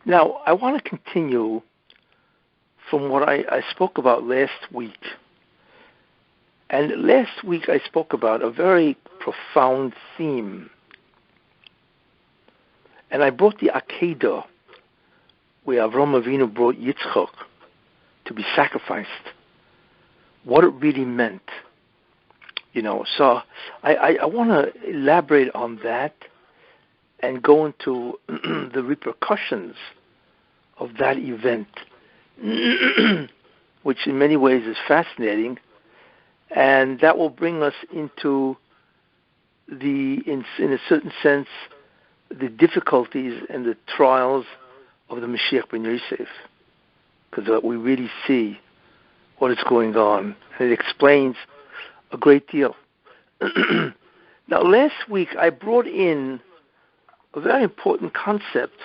Now, I want to continue from what I spoke about last week. And last week I spoke about a very profound theme. And I brought the Akedah, where Avraham Avinu brought Yitzchak to be sacrificed. What it really meant. So I want to elaborate on that and go into the repercussions of that event, which in many ways is fascinating, and that will bring us into in a certain sense, the difficulties and the trials of the Mashiach ben Yosef, because we really see what is going on, and it explains a great deal. Now, last week I brought in a very important concept,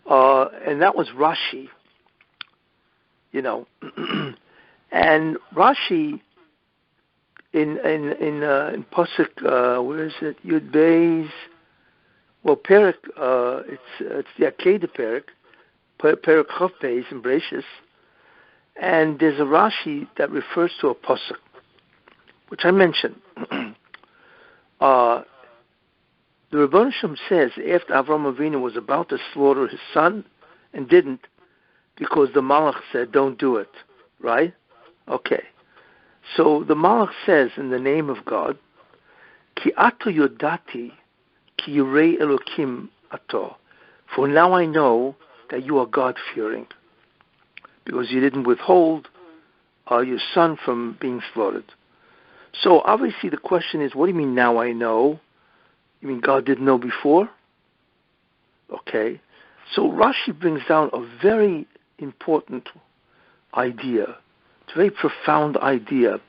and that was Rashi. And Rashi in Pasuk, where is it? Yud Beis. Well, Perek, it's the Akedah Perek Chav Beis in Bereshis, and there's a Rashi that refers to a Pasuk, which I mentioned. The Rebbeinu Shem says after Avraham Avinu was about to slaughter his son and didn't, because the Malach said, "Don't do it," right? Okay. So the Malach says in the name of God, "Ki ato yodati ki yirei Elokim ato," for now I know that you are God-fearing, because you didn't withhold your son from being slaughtered. So obviously the question is, what do you mean now I know? You mean God didn't know before? Okay. So Rashi brings down a very important idea. It's a very profound idea.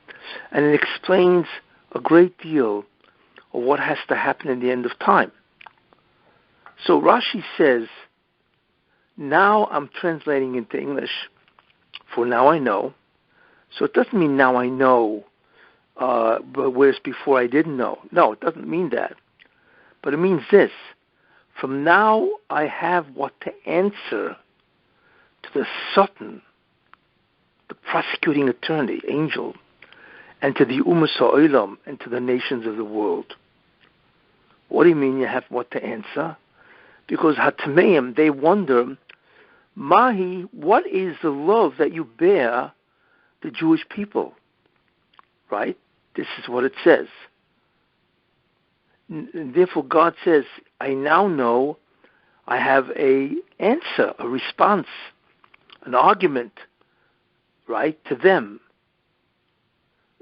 And it explains a great deal of what has to happen in the end of time. So Rashi says, now I'm translating into English, for now I know. So it doesn't mean now I know, but whereas before I didn't know. No, it doesn't mean that. But it means this: from now I have what to answer to the Satan, the prosecuting attorney, angel, and to the Umas HaOlam, and to the nations of the world. What do you mean you have what to answer? Because Hatameim, they wonder, Mahi, what is the love that you bear the Jewish people? Right? This is what it says. And therefore God says, I now know I have an answer, a response, an argument, right, to them.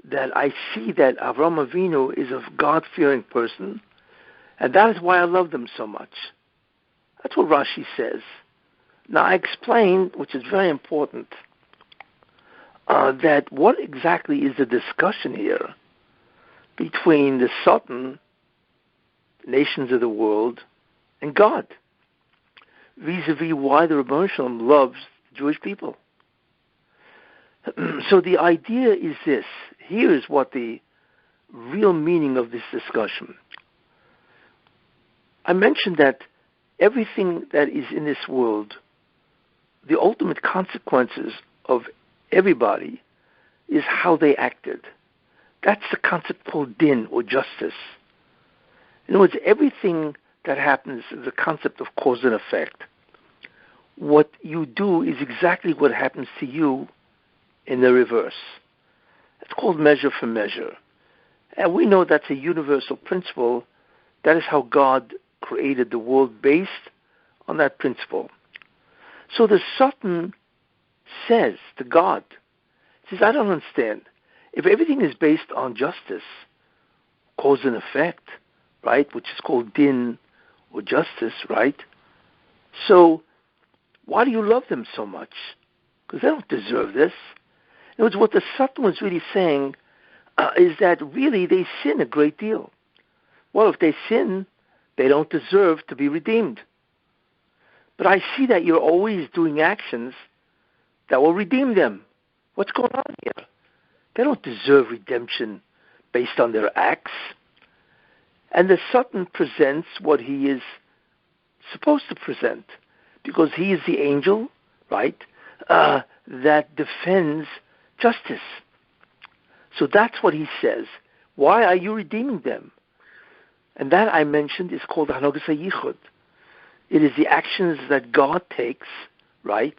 That I see that Avraham Avinu is a God-fearing person, and that is why I love them so much. That's what Rashi says. Now I explained, which is very important, that what exactly is the discussion here between the Satan, nations of the world, and God, vis-a-vis why the Rebbeinu Shalom loves the Jewish people. So the idea is this. Here is what the real meaning of this discussion. I mentioned that everything that is in this world, the ultimate consequences of everybody is how they acted. That's the concept called din, or justice. In other words, everything that happens is a concept of cause and effect. What you do is exactly what happens to you in the reverse. It's called measure for measure. And we know that's a universal principle. That is how God created the world, based on that principle. So the Satan says to God, says, I don't understand. If everything is based on justice, cause and effect, right, which is called din, or justice, right? So why do you love them so much? Because they don't deserve this. In other words, what the Satan was really saying is that really they sin a great deal. Well, if they sin, they don't deserve to be redeemed. But I see that you're always doing actions that will redeem them. What's going on here? They don't deserve redemption based on their acts. And the Satan presents what he is supposed to present, because he is the angel, right, that defends justice. So that's what he says. Why are you redeeming them? And that I mentioned is called Hanogas HaYichud. It is the actions that God takes, right,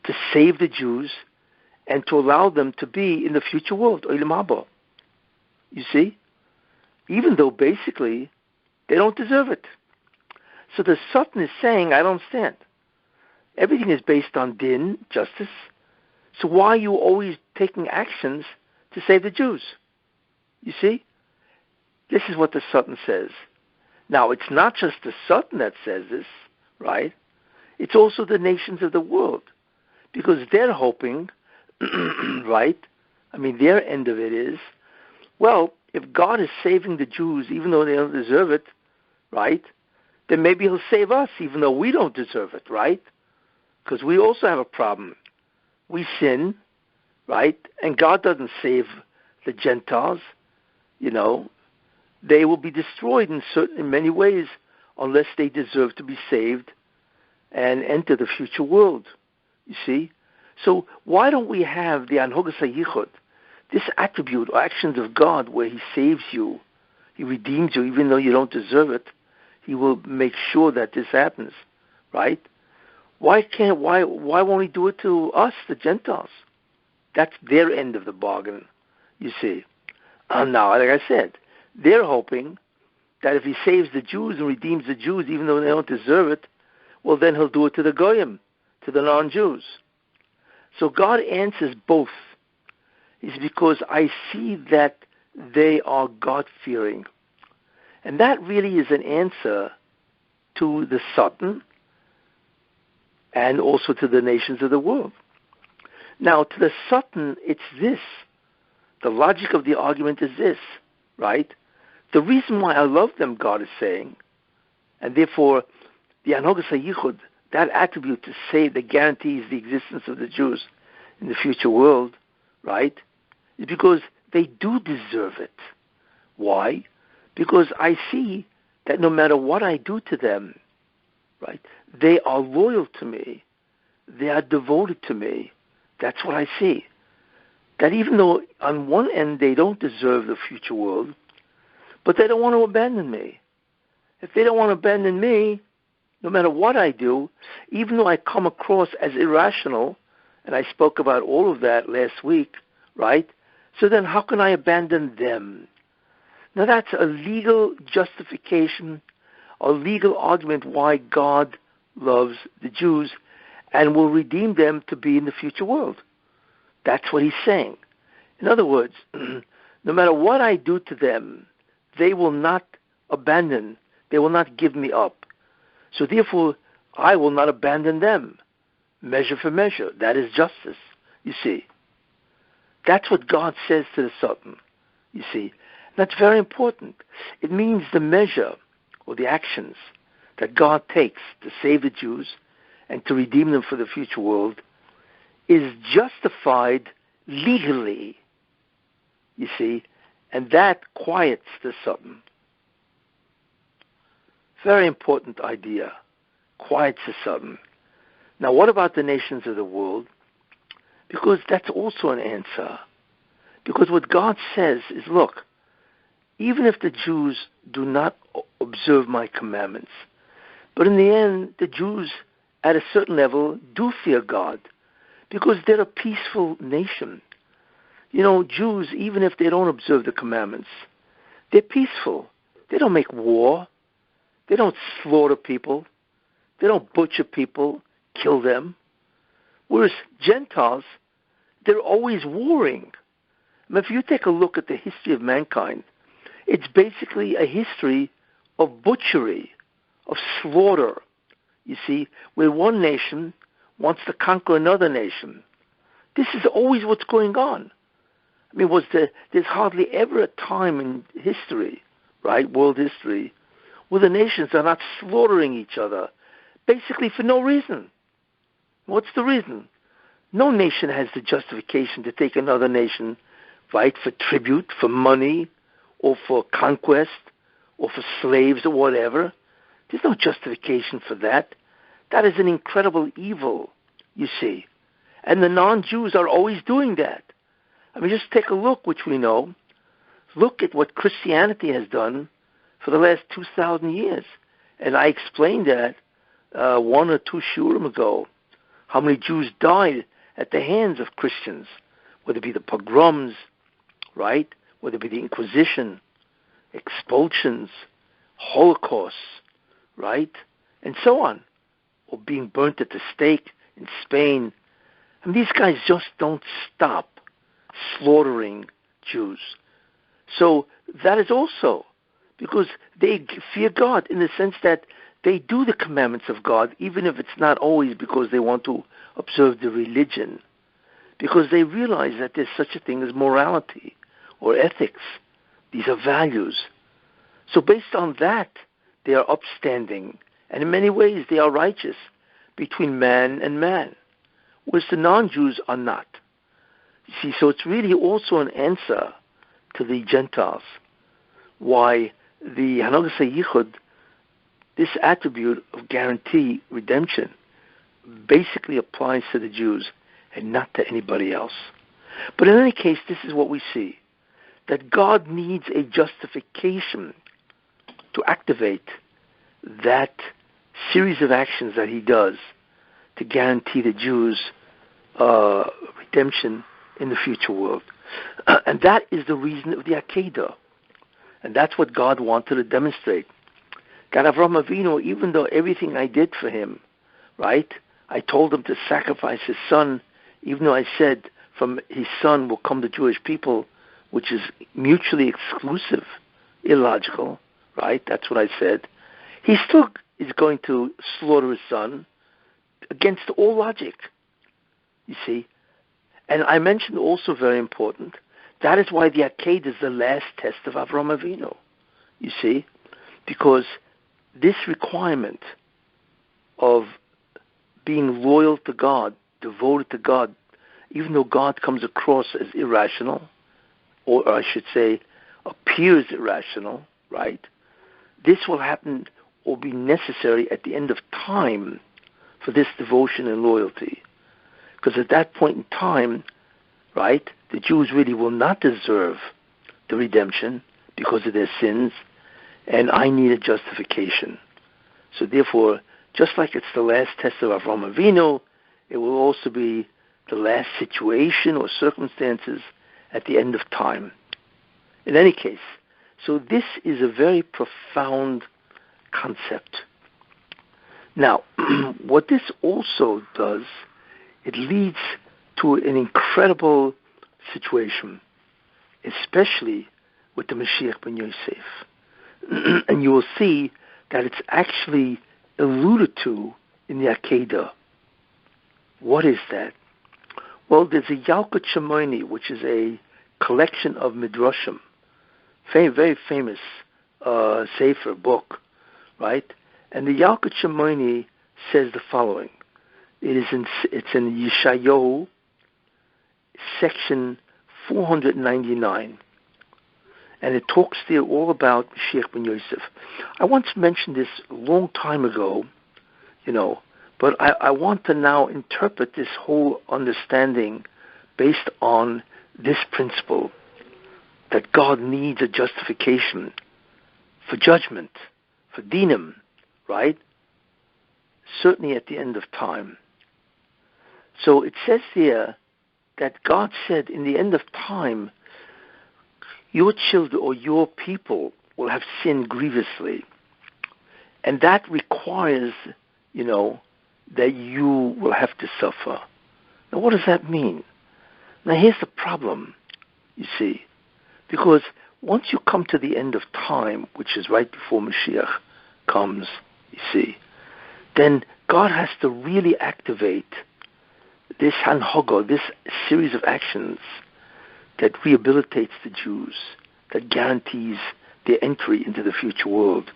to save the Jews and to allow them to be in the future world, Olam Haba. You see? Even though basically they don't deserve it. So the Satan is saying, I don't understand. Everything is based on din, justice. So why are you always taking actions to save the Jews? You see? This is what the Satan says. Now, it's not just the Satan that says this, right? It's also the nations of the world. Because they're hoping, right? I mean, their end of it is, well, if God is saving the Jews even though they don't deserve it, right, then maybe he'll save us even though we don't deserve it, right? Because we also have a problem. We sin, right? And God doesn't save the Gentiles, you know. They will be destroyed in many ways unless they deserve to be saved and enter the future world, you see. So why don't we have the Hanogas HaYichud, this attribute or actions of God where he saves you, he redeems you even though you don't deserve it, he will make sure that this happens, right? Why won't he do it to us, the Gentiles? That's their end of the bargain, you see. Now, like I said, they're hoping that if he saves the Jews and redeems the Jews, even though they don't deserve it, well, then he'll do it to the Goyim, to the non-Jews. So God answers both. It's because I see that they are God-fearing. And that really is an answer to the Satan and also to the nations of the world. Now, to the Satan, it's this. The logic of the argument is this, right? The reason why I love them, God is saying, and therefore the Hanogas HaYichud, that attribute to save that guarantees the existence of the Jews in the future world, right, is because they do deserve it. Why? Because I see that no matter what I do to them, right, they are loyal to me. They are devoted to me. That's what I see. That even though on one end they don't deserve the future world, but they don't want to abandon me. If they don't want to abandon me, no matter what I do, even though I come across as irrational, and I spoke about all of that last week, right? So then how can I abandon them? Now that's a legal justification, a legal argument why God loves the Jews and will redeem them to be in the future world. That's what he's saying. In other words, no matter what I do to them, they will not abandon, they will not give me up. So therefore, I will not abandon them. Measure for measure. That is justice, you see. That's what God says to the Satan, you see. That's very important. It means the measure or the actions that God takes to save the Jews and to redeem them for the future world is justified legally, you see, and that quiets the Satan. Very important idea. Quiets the Satan. Now, what about the nations of the world? Because that's also an answer. Because what God says is, look, even if the Jews do not observe my commandments, but in the end, the Jews at a certain level do fear God because they're a peaceful nation. You know, Jews, even if they don't observe the commandments, they're peaceful. They don't make war. They don't slaughter people. They don't butcher people, kill them. Whereas Gentiles, they're always warring. I mean, if you take a look at the history of mankind, it's basically a history of butchery, of slaughter, you see, where one nation wants to conquer another nation. This is always what's going on. I mean, there's hardly ever a time in history, right, world history, where the nations are not slaughtering each other, basically for no reason. What's the reason? No nation has the justification to take another nation, right, for tribute, for money, or for conquest, or for slaves, or whatever. There's no justification for that. That is an incredible evil, you see. And the non-Jews are always doing that. I mean, just take a look, which we know. Look at what Christianity has done for the last 2,000 years. And I explained that 1 or 2 Shiurim ago, how many Jews died at the hands of Christians, whether it be the pogroms, right? Whether it be the Inquisition, expulsions, Holocausts, right? And so on. Or being burnt at the stake in Spain. I mean, these guys just don't stop slaughtering Jews. So that is also because they fear God in the sense that they do the commandments of God, even if it's not always because they want to observe the religion, because they realize that there's such a thing as morality or ethics. These are values. So based on that, they are upstanding, and in many ways they are righteous between man and man, whereas the non-Jews are not. You see, so it's really also an answer to the Gentiles, why the Hanagas HaYichud, this attribute of guarantee redemption, basically applies to the Jews and not to anybody else. But in any case, this is what we see, that God needs a justification to activate that series of actions that he does to guarantee the Jews redemption in the future world. And that is the reason of the Akedah. And that's what God wanted to demonstrate. God, Avraham Avinu, even though everything I did for him, right, I told him to sacrifice his son, even though I said from his son will come the Jewish people, which is mutually exclusive, illogical, right? That's what I said. He still is going to slaughter his son against all logic, you see. And I mentioned also very important, that is why the Akedah is the last test of Avraham Avinu, you see, because this requirement of being loyal to God, devoted to God, even though God comes across as irrational, or I should say appears irrational, right? This will happen or be necessary at the end of time for this devotion and loyalty. Because at that point in time, right, the Jews really will not deserve the redemption because of their sins, and I need a justification. So therefore, just like it's the last test of Avraham Avinu, it will also be the last situation or circumstances at the end of time. In any case, so this is a very profound concept. Now, what this also does, it leads to an incredible situation, especially with the Mashiach ben Yosef. And you will see that it's actually alluded to in the Akedah. What is that? Well, there's a Yalkut Shimoni, which is a collection of midrashim, very famous sefer book, right? And the Yalkut Shimoni says the following. It's in Yeshayahu, section 499. And it talks there all about Mashiach ben Yosef. I once mentioned this a long time ago, but I want to now interpret this whole understanding based on this principle, that God needs a justification for judgment, for dinim, right? Certainly at the end of time. So it says here that God said in the end of time, your children or your people will have sinned grievously. And that requires, that you will have to suffer. Now what does that mean? Now here's the problem, you see. Because once you come to the end of time, which is right before Mashiach comes, you see, then God has to really activate this hanhoga, this series of actions that rehabilitates the Jews, that guarantees their entry into the future world.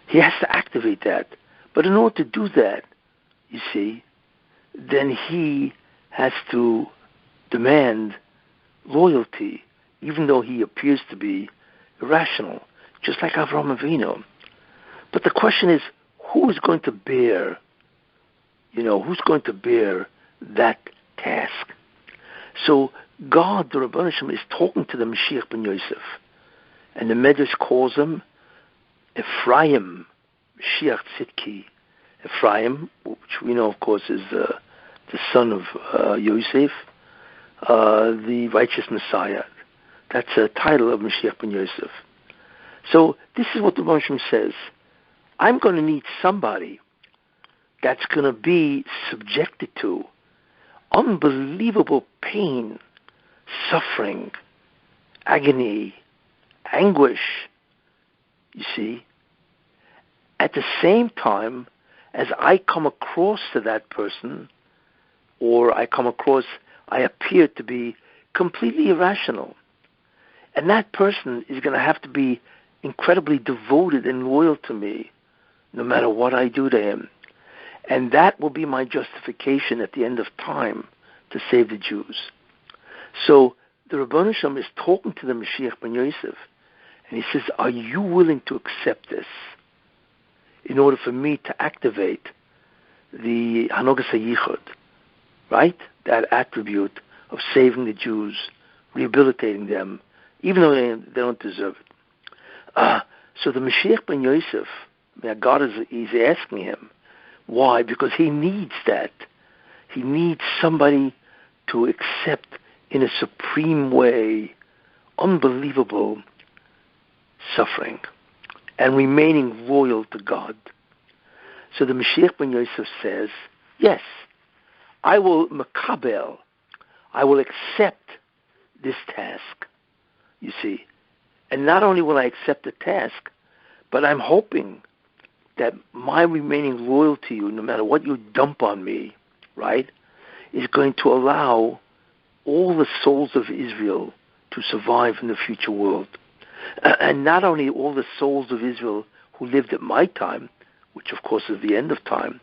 He has to activate that. But in order to do that, you see, then he has to demand loyalty, even though he appears to be irrational, just like Avraham Avinu. But the question is, who is going to bear who's going to bear that task? So God, the Rabbi Hashem, is talking to the Mashiach ben Yosef. And the Medrash calls him Ephraim, Mashiach Tzidki. Ephraim, which we know, of course, is the son of Yosef, the righteous Messiah. That's a title of Mashiach ben Yosef. So this is what the Rabbi Hashem says. I'm going to need somebody that's going to be subjected to unbelievable pain, suffering, agony, anguish, you see, at the same time as I come across to that person, or I appear to be completely irrational. And that person is going to have to be incredibly devoted and loyal to me, no matter what I do to him. And that will be my justification at the end of time to save the Jews. So the Rabbi Hashem is talking to the Mashiach ben Yosef, and he says, are you willing to accept this in order for me to activate the Hanogas HaYichud, right? That attribute of saving the Jews, rehabilitating them, even though they don't deserve it. So the Mashiach ben Yosef, God is asking him, why? Because he needs that. He needs somebody to accept in a supreme way unbelievable suffering and remaining loyal to God. So the Mashiach ben Yosef says, yes, I will makabel, I will accept this task, you see. And not only will I accept the task, but I'm hoping that my remaining loyal to you, no matter what you dump on me, right, is going to allow all the souls of Israel to survive in the future world. And not only all the souls of Israel who lived at my time, which of course is the end of time,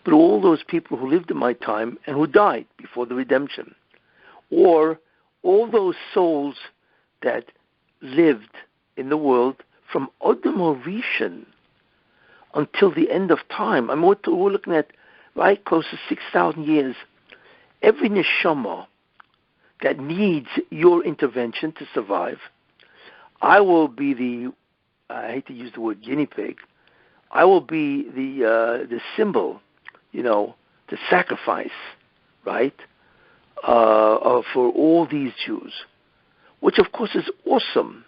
but all those people who lived in my time and who died before the redemption. Or all those souls that lived in the world from Adam Rishon until the end of time. I mean, we're looking at, right, close to 6,000 years. Every neshama that needs your intervention to survive, I will be I hate to use the word guinea pig, I will be the symbol, the sacrifice, right, for all these Jews, which of course is awesome,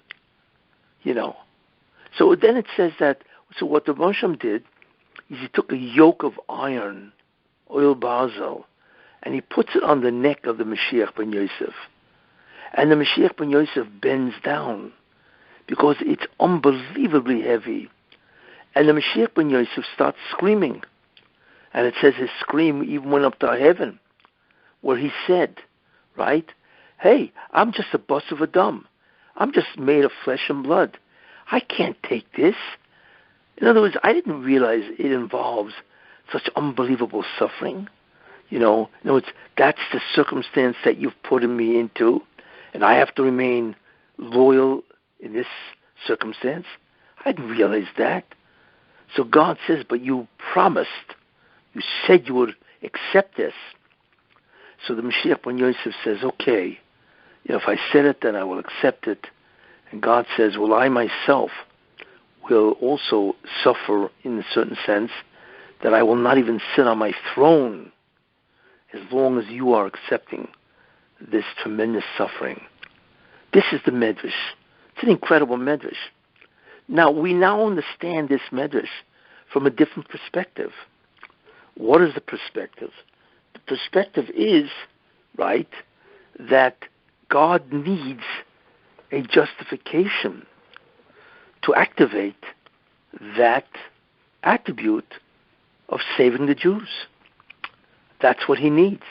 So then it says that, so what the Moshe did is he took a yoke of iron, oil basil, and he puts it on the neck of the Mashiach ben Yosef. And the Mashiach ben Yosef bends down because it's unbelievably heavy. And the Mashiach ben Yosef starts screaming. And it says his scream even went up to heaven, where he said, right, hey, I'm just a bus of a dumb. I'm just made of flesh and blood. I can't take this. In other words, I didn't realize it involves such unbelievable suffering. In other words, that's the circumstance that you've put me into, and I have to remain loyal in this circumstance. I didn't realize that. So God says, but you promised, you said you would accept this. So the Mashiach ben Yosef says, okay, if I said it, then I will accept it. And God says, well, I myself will also suffer in a certain sense, that I will not even sit on my throne as long as you are accepting this tremendous suffering. This is the Medrash. It's an incredible Medrash. Now, we now understand this Medrash from a different perspective. What is the perspective? The perspective is, right, that God needs a justification to activate that attribute of saving the Jews. That's what he needs,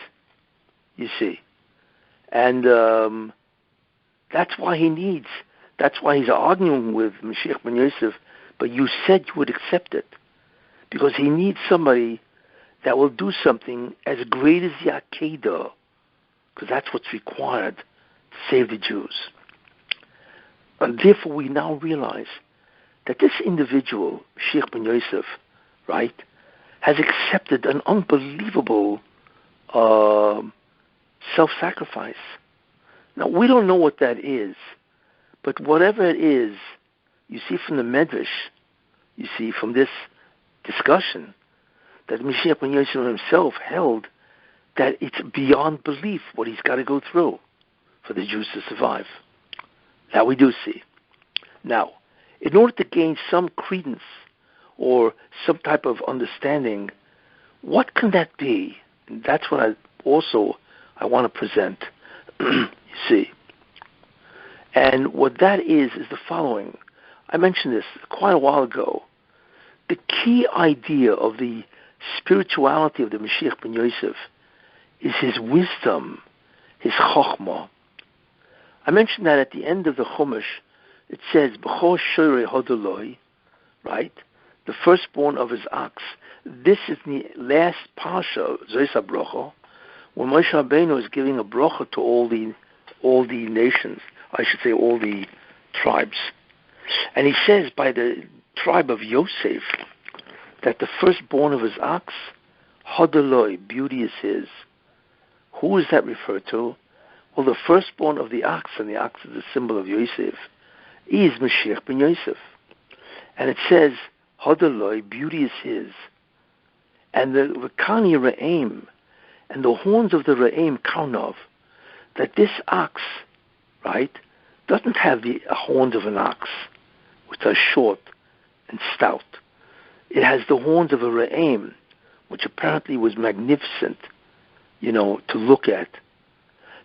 you see. And that's why he's arguing with Mashiach ben Yosef, but you said you would accept it. Because he needs somebody that will do something as great as the Akedah, because that's what's required to save the Jews. And therefore we now realize that this individual, Mashiach ben Yosef, right, has accepted an unbelievable self-sacrifice. Now, we don't know what that is, but whatever it is, you see from the Medrash, you see from this discussion, that Mashiach ben Yosef himself held that it's beyond belief what he's got to go through for the Jews to survive. That we do see. Now, in order to gain some credence or some type of understanding, what can that be? And that's what I want to present. You see. And what that is the following. I mentioned this quite a while ago. The key idea of the spirituality of the Mashiach ben Yosef is his wisdom, his chokhmah. I mentioned that at the end of the Chumash, it says, B'chol shoyrei hodoloi, right? The firstborn of his ox. This is the last parsha, Zois HaBrocha, when Moshe Rabbeinu is giving a brocha to all the nations, I should say all the tribes. And he says by the tribe of Yosef that the firstborn of his ox, hodoloi, beauty is his. Who is that referred to? Well, the firstborn of the ox, and the ox is the symbol of Yosef, is Mashiach ben Yosef. And it says, hodoloi, beauty is his. And the Rekani Re'im, and the horns of the Re'im Kaunov, that this ox, right, doesn't have the horns of an ox, which are short and stout. It has the horns of a Re'im, which apparently was magnificent, to look at.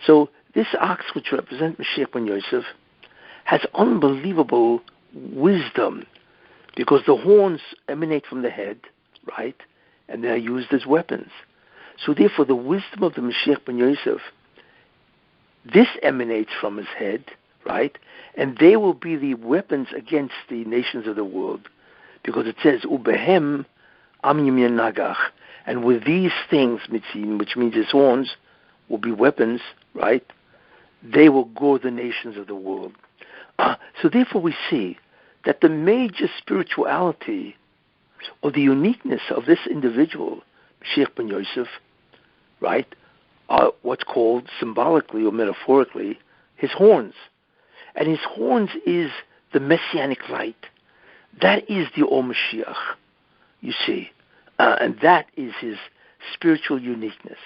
So this ox, which represents Mashiach ben Yosef, has unbelievable wisdom, because the horns emanate from the head, right, and they are used as weapons. So therefore, the wisdom of the Mashiach ben Yosef, this emanates from his head, right, and they will be the weapons against the nations of the world, because it says, Ubehem am yimyan nagach, and with these things, which means his horns, will be weapons, right, they will gore the nations of the world. So therefore we see that the major spirituality or the uniqueness of this individual, Mashiach ben Yosef, right, are what's called symbolically or metaphorically his horns. And his horns is the messianic light. That is the Or Mashiach, you see. And that is his spiritual uniqueness.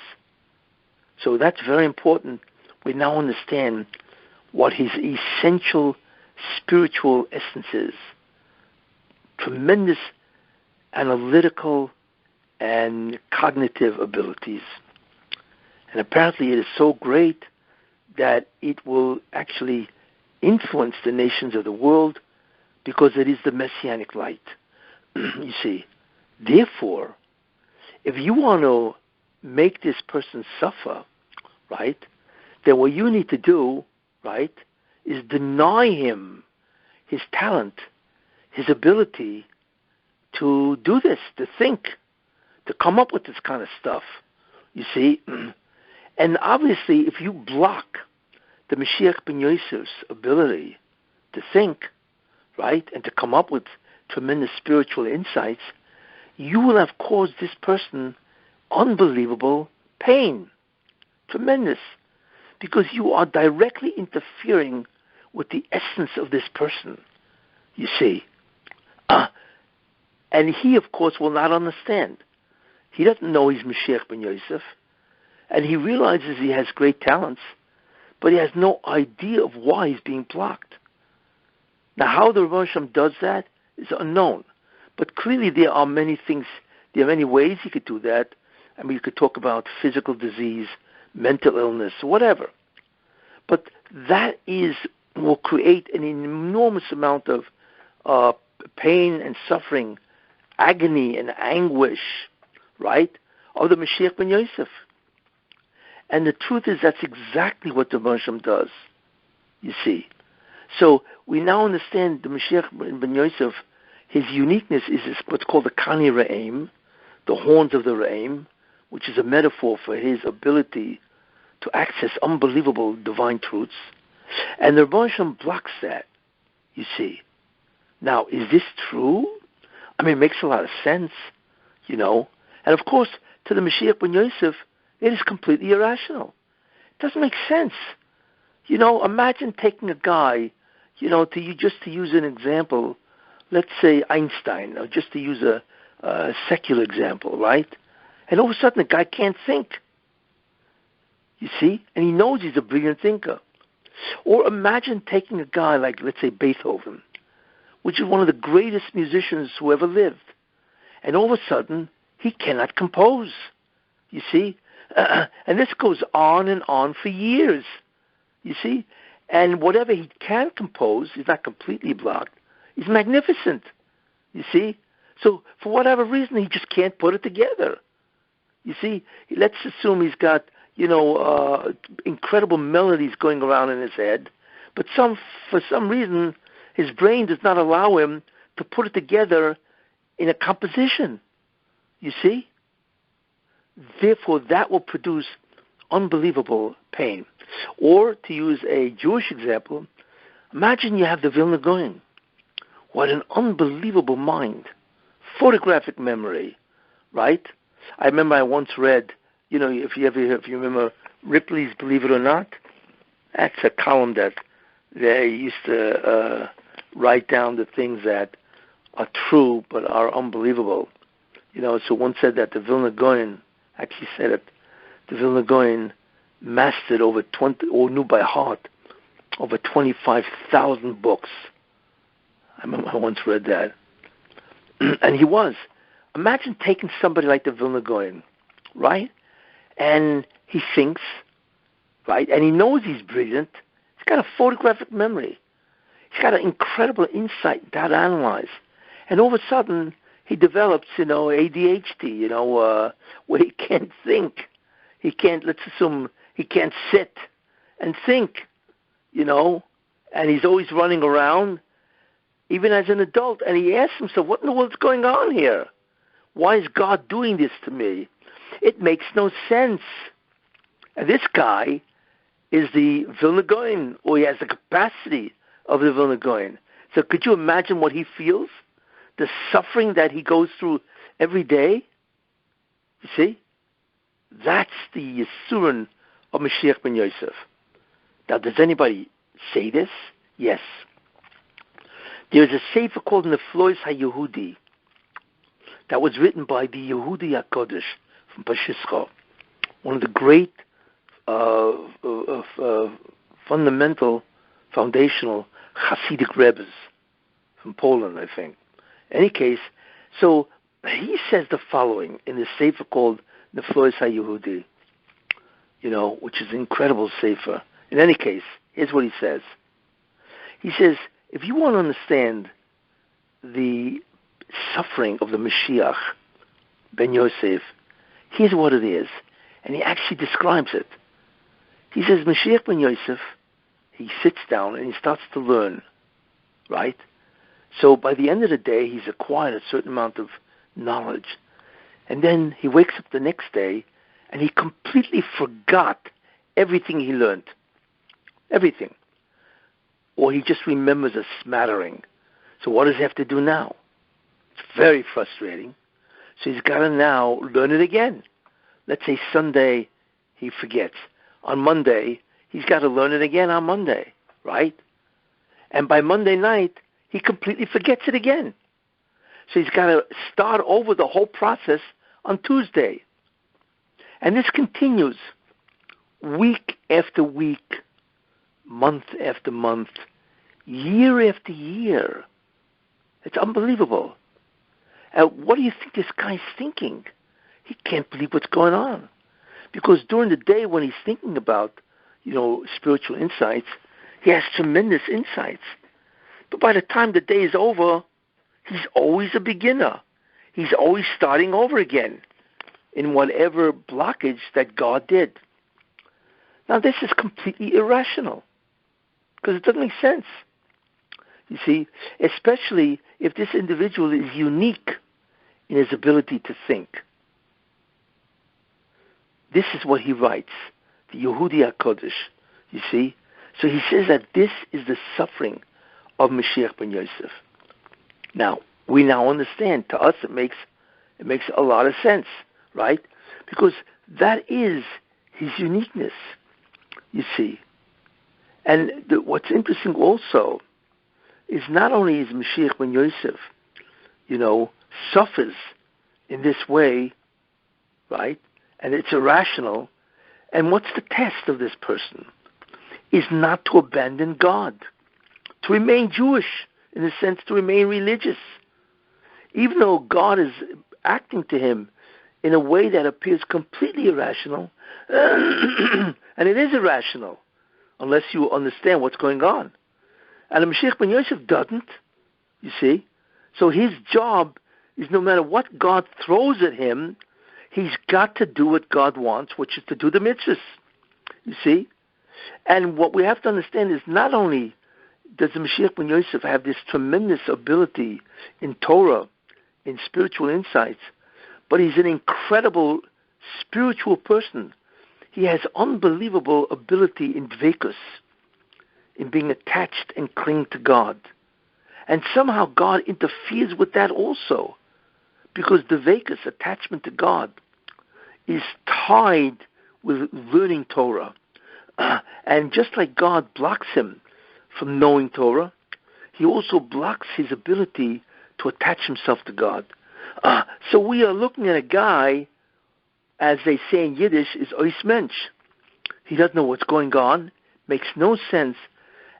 So that's very important. We now understand what his essential spiritual essence is. Tremendous analytical and cognitive abilities. And apparently it is so great that it will actually influence the nations of the world because it is the messianic light. You see, therefore, if you want to make this person suffer, right, then what you need to do, right, is deny him his talent, his ability to do this, to think, to come up with this kind of stuff, you see. And obviously, if you block the Mashiach ben Yosef's ability to think, right, and to come up with tremendous spiritual insights, you will have caused this person unbelievable pain, tremendous, because you are directly interfering with the essence of this person, you see. And he, of course, will not understand. He doesn't know he's Mashiach ben Yosef, and he realizes he has great talents, but he has no idea of why he's being blocked. Now, how the Rebbe Hashem does that is unknown, but clearly there are many things, there are many ways he could do that. I mean, you could talk about physical disease, mental illness, whatever. But that will create an enormous amount of pain and suffering, agony and anguish, right, of the Mashiach ben Yosef. And the truth is that's exactly what the Rebbe Hashem does, you see. So we now understand the Mashiach ben Yosef, his uniqueness is what's called the Kani Re'im, the horns of the Re'im, which is a metaphor for his ability to access unbelievable divine truths. And the Rebbe Hashem blocks that, you see. Now, is this true? I mean, it makes a lot of sense, And of course, to the Mashiach ben Yosef, it is completely irrational. It doesn't make sense. Imagine taking a guy, just to use an example, let's say Einstein, or just to use a secular example, right? And all of a sudden the guy can't think. You see? And he knows he's a brilliant thinker. Or imagine taking a guy like, let's say, Beethoven, which is one of the greatest musicians who ever lived. And all of a sudden, he cannot compose. You see? And this goes on and on for years. You see? And whatever he can compose, he's not completely blocked, is magnificent. You see? So for whatever reason, he just can't put it together. You see? Let's assume he's got, incredible melodies going around in his head, but for some reason, his brain does not allow him to put it together in a composition. You see? Therefore, that will produce unbelievable pain. Or, to use a Jewish example, imagine you have the Vilna Gaon. What an unbelievable mind. Photographic memory, right? I remember I once read, if you remember Ripley's Believe It or Not, that's a column that they used to write down the things that are true but are unbelievable. So one said that the Vilna Gaon, actually said it, the Vilna Gaon mastered over 20, or knew by heart, over 25,000 books. I remember I once read that. And he was. Imagine taking somebody like the Vilna Gaon, right? And he thinks, right? And he knows he's brilliant. He's got a photographic memory. He's got an incredible insight into how to analyze. And all of a sudden, he develops, ADHD, where he can't think. He can't, let's assume, he can't sit and think, and he's always running around, even as an adult. And he asks himself, what in the world's going on here? Why is God doing this to me? It makes no sense. And this guy is the Vilna Gaon, or he has the capacity of the Vilna Gaon. So could you imagine what he feels? The suffering that he goes through every day? You see? That's the Yisurin of Mashiach ben Yosef. Now, does anybody say this? Yes. There's a sefer called Neflois HaYehudi that was written by the Yehudi HaKodesh from Pashischa, one of the great fundamental, foundational Hasidic Rebbes from Poland, I think. In any case, so he says the following in the sefer called Neflois HaYehudi, which is an incredible sefer. In any case, here's what he says. He says, if you want to understand the suffering of the Mashiach ben Yosef, here's what it is. And he actually describes it. He says, Mashiach ben Yosef, he sits down and he starts to learn, right? So by the end of the day, he's acquired a certain amount of knowledge. And then he wakes up the next day and he completely forgot everything he learned. Everything. Or he just remembers a smattering. So what does he have to do now? It's very frustrating. So he's got to now learn it again. Let's say Sunday he forgets. On Monday, he's got to learn it again on Monday, right? And by Monday night, he completely forgets it again. So he's got to start over the whole process on Tuesday. And this continues week after week, month after month, year after year. It's unbelievable. What do you think this guy's thinking? He can't believe what's going on. Because during the day when he's thinking about, spiritual insights, he has tremendous insights. But by the time the day is over, he's always a beginner. He's always starting over again in whatever blockage that God did. Now, this is completely irrational because it doesn't make sense. You see, especially if this individual is unique in his ability to think. This is what he writes, the Yehudi HaKodesh, you see. So he says that this is the suffering of Mashiach ben Yosef. Now, we now understand. To us, it makes a lot of sense. right? Because that is his uniqueness, you see. And what's interesting also is not only is Mashiach ben Yosef, suffers in this way, right? And it's irrational. And what's the test of this person? Is not to abandon God, to remain Jewish, in a sense, to remain religious. Even though God is acting to him in a way that appears completely irrational, and it is irrational, unless you understand what's going on. And the Mashiach ben Yosef doesn't, you see. So his job is no matter what God throws at him, he's got to do what God wants, which is to do the mitzvahs, you see. And what we have to understand is not only does the Mashiach ben Yosef have this tremendous ability in Torah, in spiritual insights, but he's an incredible spiritual person. He has unbelievable ability in dvekus, in being attached and cling to God. And somehow God interferes with that also, because dvekus, attachment to God, is tied with learning Torah. And just like God blocks him from knowing Torah, he also blocks his ability to attach himself to God. So we are looking at a guy, as they say in Yiddish, is ois mensch. He doesn't know what's going on, makes no sense,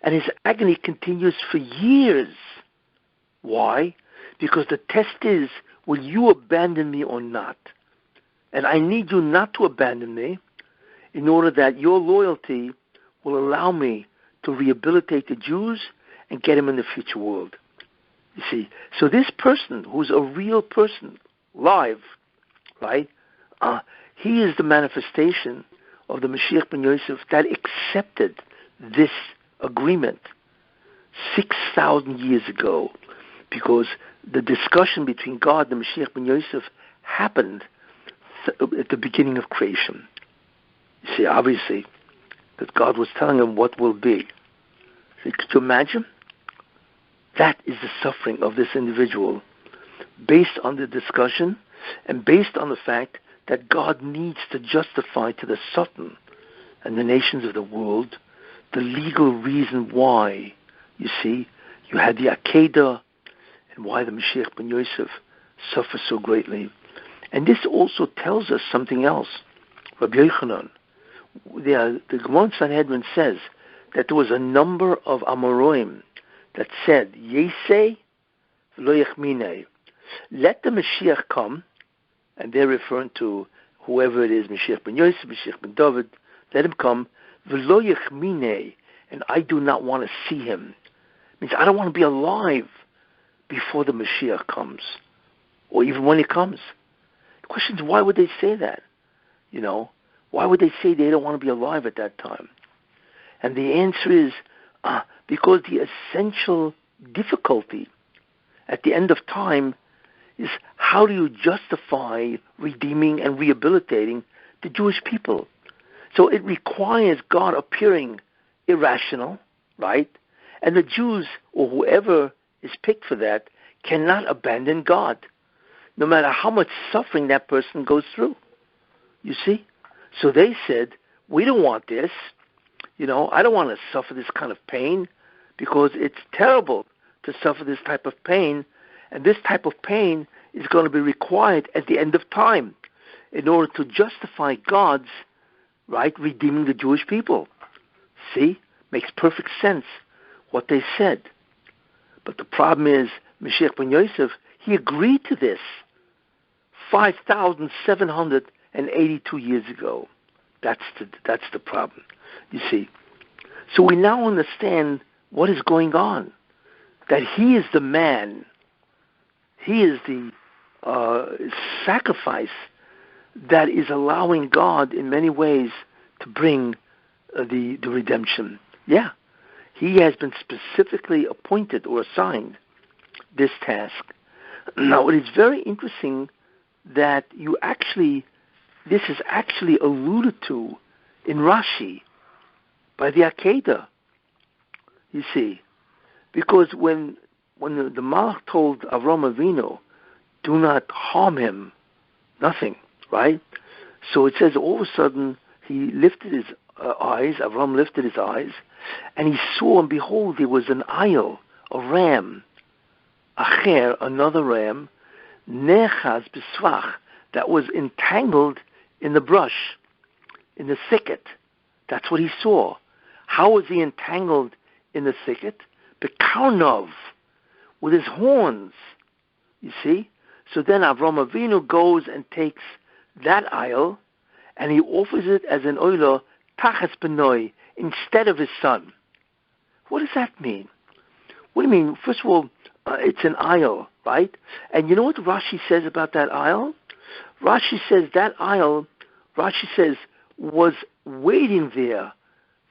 and his agony continues for years. Why? Because the test is, will you abandon me or not? And I need you not to abandon me in order that your loyalty will allow me to rehabilitate the Jews and get them in the future world. You see, so this person, who's a real person, live, right, he is the manifestation of the Mashiach ben Yosef that accepted this agreement 6,000 years ago, because the discussion between God and the Mashiach ben Yosef happened at the beginning of creation. You see, obviously, that God was telling him what will be. So could you imagine? That is the suffering of this individual, based on the discussion and based on the fact that God needs to justify to the Satan and the nations of the world the legal reason why, you see, you had the Akedah and why the Mashiach ben Yosef suffers so greatly. And this also tells us something else. Rabbi Yochanan, the Gemara Sanhedrin says that there was a number of Amoraim that said, Yesei v'lo yechminei, let the Mashiach come, and they're referring to whoever it is, Mashiach ben Yosef, Mashiach ben David, let him come, v'lo yechminei, and I do not want to see him. It means I don't want to be alive before the Mashiach comes, or even when he comes. The question is, why would they say that? Why would they say they don't want to be alive at that time? And the answer is, because the essential difficulty at the end of time is, how do you justify redeeming and rehabilitating the Jewish people? So it requires God appearing irrational, right? And the Jews, or whoever is picked for that, cannot abandon God, no matter how much suffering that person goes through. You see? So they said, we don't want this. I don't want to suffer this kind of pain, because it's terrible to suffer this type of pain, and this type of pain is going to be required at the end of time in order to justify God's, right, redeeming the Jewish people. See? Makes perfect sense what they said. But the problem is, Mashiach ben Yosef, he agreed to this 5,782 years ago. That's the problem, you see. So we now understand what is going on, that he is the man, he is the sacrifice that is allowing God in many ways to bring the redemption. Yeah, he has been specifically appointed or assigned this task. Now, it is very interesting that this is actually alluded to in Rashi by the Akedah, you see, because when the Malach told Avram Avinu, do not harm him, nothing, right? So it says all of a sudden he lifted his eyes, Avram lifted his eyes, and he saw, and behold, there was an isle, a ram, acher, another ram, nechaz b'svach, that was entangled in the brush, in the thicket. That's what he saw. How was he entangled in the thicket? Bekarnov, with his horns. You see? So then Avram Avinu goes and takes that isle, and he offers it as an oila tachas benoi, instead of his son. What does that mean? What do you mean? First of all, it's an isle, right? And you know what Rashi says about that isle? Rashi says that isle, was waiting there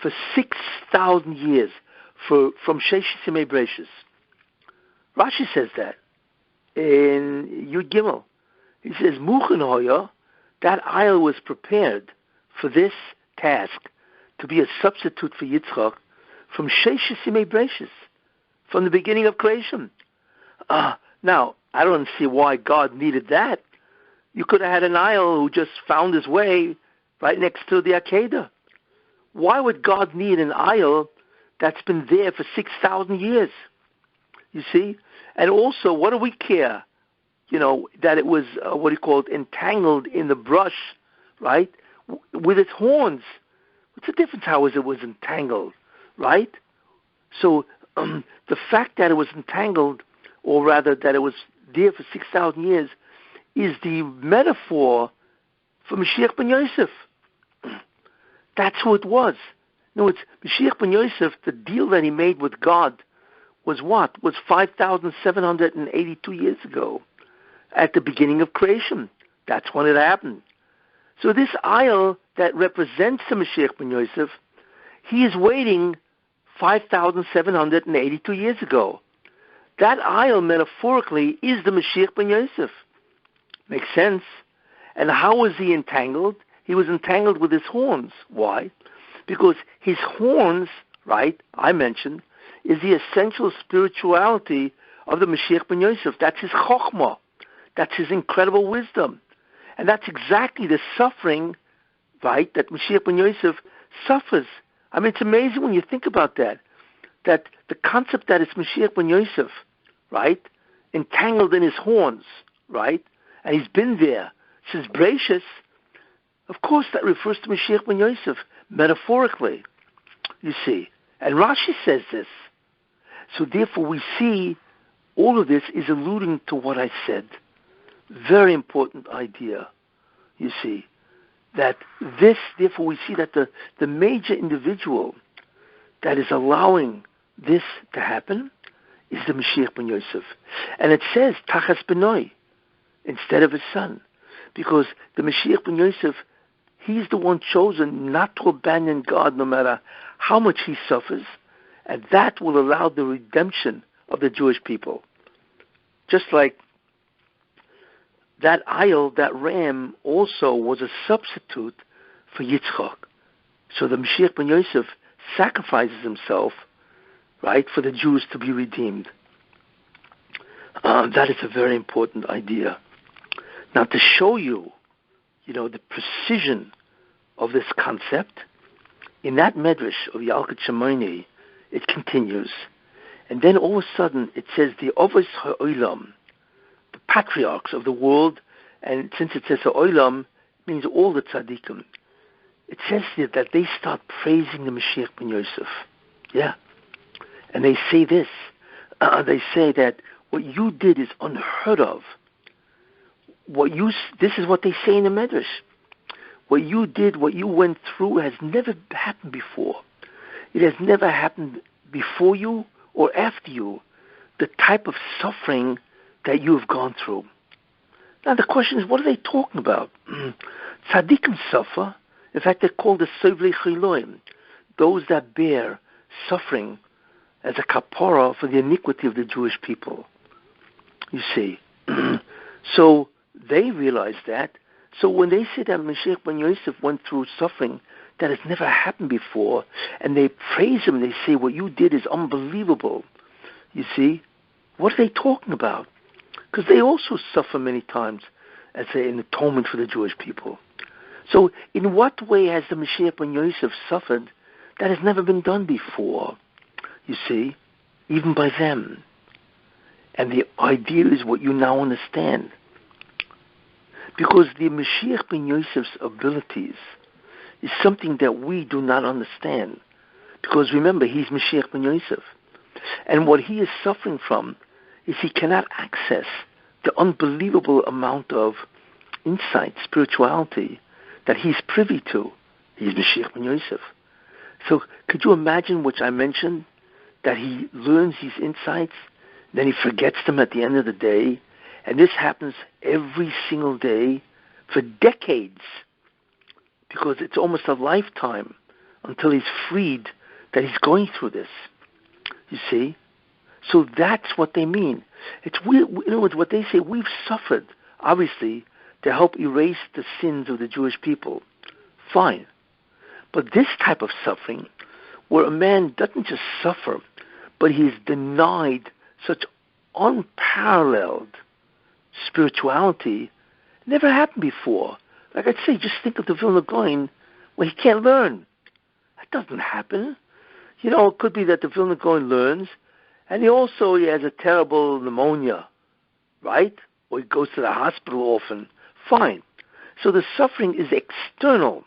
for 6,000 years, from Sheish Simei Breishis. Rashi says that in Yud Gimel. He says, Muchen Hoya, that isle was prepared for this task, to be a substitute for Yitzchak, from Sheish Simei Breishis, from the beginning of creation. Now, I don't see why God needed that. You could have had an isle who just found his way right next to the Akedah. Why would God need an isle that's been there for 6,000 years? You see? And also, what do we care? You know, that it was, entangled in the brush, right? With its horns. What's the difference how it was entangled, right? So, the fact that it was entangled, or rather that it was there for 6,000 years, is the metaphor for Mashiach ben Yosef. That's who it was. No, it's Mashiach ben Yosef, the deal that he made with God was what? Was 5,782 years ago, at the beginning of creation. That's when it happened. So this isle that represents the Mashiach ben Yosef, he is waiting 5,782 years ago. That isle, metaphorically, is the Mashiach ben Yosef. Makes sense. And how was he entangled? He was entangled with his horns. Why? Because his horns, right, I mentioned, is the essential spirituality of the Mashiach ben Yosef. That's his chokhmah. That's his incredible wisdom. And that's exactly the suffering, right, that Mashiach ben Yosef suffers. I mean, it's amazing when you think about that. That the concept that it's Mashiach ben Yosef, right, entangled in his horns, right, and he's been there since Breishis. Of course, that refers to Mashiach ben Yosef, metaphorically, you see. And Rashi says this. So therefore we see all of this is alluding to what I said. Very important idea, you see. That this, therefore we see that the major individual that is allowing this to happen is the Mashiach ben Yosef. And it says, Tachas benoi, instead of his son. Because the Mashiach ben Yosef, he's the one chosen not to abandon God no matter how much he suffers, and that will allow the redemption of the Jewish people. Just like that isle, that ram, also was a substitute for Yitzchak. So the Mashiach ben Yosef sacrifices himself, right, for the Jews to be redeemed. That is a very important idea. Now, to show you, the precision of this concept, in that medrash of Yalkut Shimoni, it continues. And then all of a sudden it says the Ovos HaOlam, the patriarchs of the world, and since it says HaOlam, it means all the tzaddikim. It says here that they start praising the Mashiach ben Yosef. Yeah. And they say this. They say that what you did is unheard of. This is what they say in the Medrash. What you did, what you went through has never happened before. It has never happened before you or after you, the type of suffering that you have gone through. Now the question is, what are they talking about? Tzaddikim suffer. In fact, they're called the Sovlei Chiloim, those that bear suffering as a kapara for the iniquity of the Jewish people. You see. So they realize that. So when they say that Mashiach ben Yosef went through suffering that has never happened before, and they praise him, they say, what you did is unbelievable. You see? What are they talking about? Because they also suffer many times as an atonement for the Jewish people. So in what way has the Mashiach ben Yosef suffered that has never been done before? You see, even by them. And the idea is what you now understand. Because the Mashiach ben Yosef's abilities is something that we do not understand. Because remember, he's Mashiach ben Yosef. And what he is suffering from is he cannot access the unbelievable amount of insight, spirituality, that he's privy to. He's Mashiach ben Yosef. So could you imagine, which I mentioned, that he learns these insights, then he forgets them at the end of the day, and this happens every single day for decades, because it's almost a lifetime until he's freed that he's going through this. You see? So that's what they mean. It's weird. In other words, what they say, we've suffered, obviously, to help erase the sins of the Jewish people. Fine. But this type of suffering, where a man doesn't just suffer, but he is denied such unparalleled spirituality, never happened before. Like I'd say, just think of the Vilna Gaon, where he can't learn. That doesn't happen. You know, it could be that the Vilna Gaon learns, and he has a terrible pneumonia, right? Or he goes to the hospital often. Fine. So the suffering is external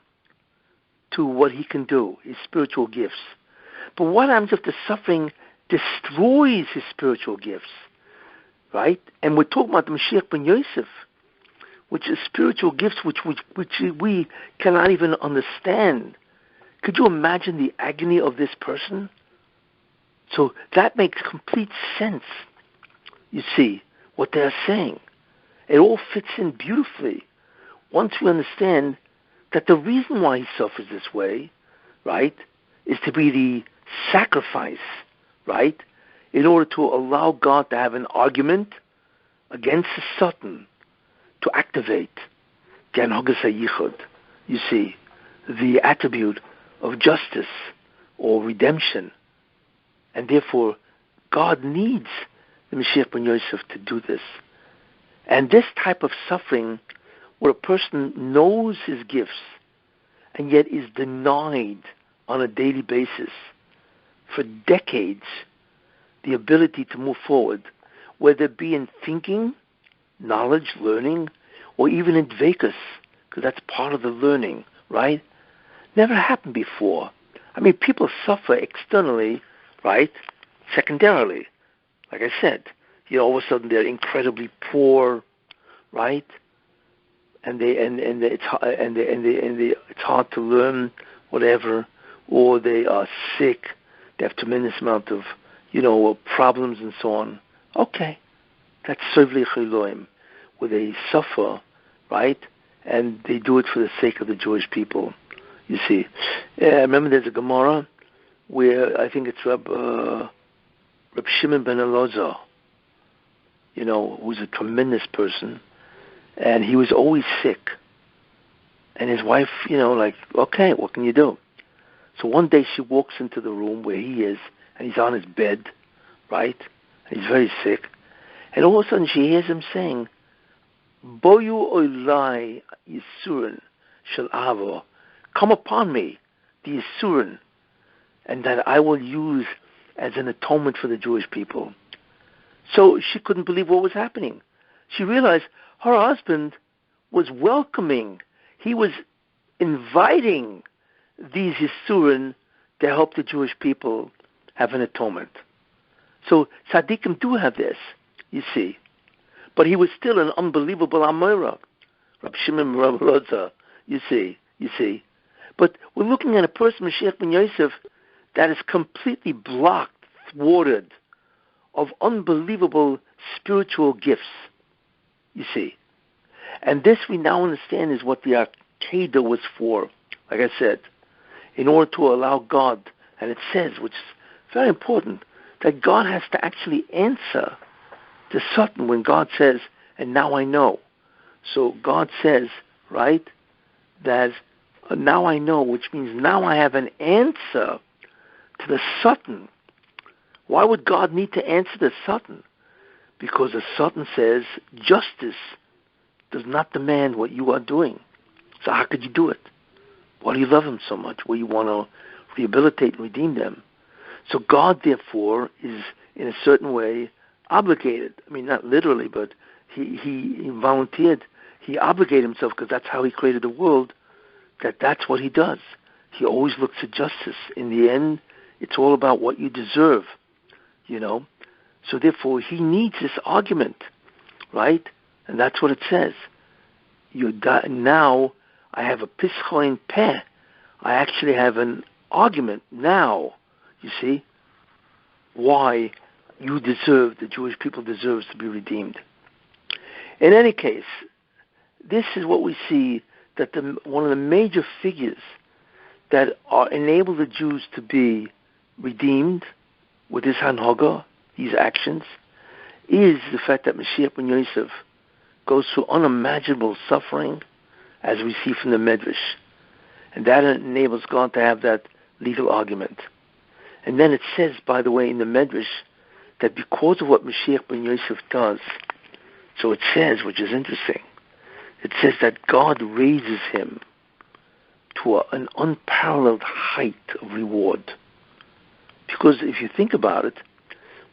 to what he can do, his spiritual gifts. But what happens if the suffering destroys his spiritual gifts, right? And we're talking about the Mashiach ben Yosef, which is spiritual gifts which we cannot even understand. Could you imagine the agony of this person? So that makes complete sense, you see, what they're saying. It all fits in beautifully once we understand that the reason why he suffers this way, right, is to be the sacrifice, right, in order to allow God to have an argument against the Satan, to activate the Anhagas HaYichud, you see, the attribute of justice or redemption. And therefore, God needs the Mashiach ben Yosef to do this. And this type of suffering, where a person knows his gifts and yet is denied on a daily basis for decades the ability to move forward, whether it be in thinking, knowledge, learning, or even in dvekus, because that's part of the learning, right? Never happened before. I mean, people suffer externally, right? Secondarily, like I said, all of a sudden they're incredibly poor, right? And it's hard to learn whatever, or they are sick, they have tremendous amount of problems and so on. Okay, that's Sovli Chiloim, where they suffer, right? And they do it for the sake of the Jewish people. You see, remember there's a Gemara where I think it's Reb Shimon ben Elazar, who's a tremendous person, and he was always sick. And his wife, okay, what can you do? So one day she walks into the room where he is, and he's on his bed, right? And he's very sick. And all of a sudden she hears him saying, Boyu oilai yisurin shel avo, come upon me, the yisurin, and that I will use as an atonement for the Jewish people. So she couldn't believe what was happening. She realized her husband was welcoming, he was inviting these Yisurin to help the Jewish people have an atonement. So tzaddikim do have this, you see. But he was still an unbelievable Amora, Rabbi Shimon ben Elazar, you see. But we're looking at a person, Mashiach ben Yosef, that is completely blocked, thwarted, of unbelievable spiritual gifts, you see. And this we now understand is what the Akedah was for, like I said, in order to allow God, and it says, which is very important, that God has to actually answer the Satan when God says, and now I know. So God says, right, that now I know, which means now I have an answer to the Satan. Why would God need to answer the Satan? Because the Satan says justice does not demand what you are doing. So how could you do it? Why do you love him so much? Well, you want to rehabilitate and redeem them. So God, therefore, is in a certain way obligated. I mean, not literally, but he volunteered. He obligated himself because that's how he created the world, that's what he does. He always looks at justice. In the end, it's all about what you deserve, you know. So therefore, he needs this argument, right? And that's what it says. Now, I have a pischoin peh. I actually have an argument now, you see, why the Jewish people deserves to be redeemed. In any case, this is what we see, that one of the major figures that enable the Jews to be redeemed with this hanhaga, these actions, is the fact that Mashiach ben Yosef goes through unimaginable suffering, as we see from the Medrash. And that enables God to have that legal argument. And then it says, by the way, in the Medrash, that because of what Mashiach ben Yosef does, so it says, which is interesting, it says that God raises him to an unparalleled height of reward. Because if you think about it,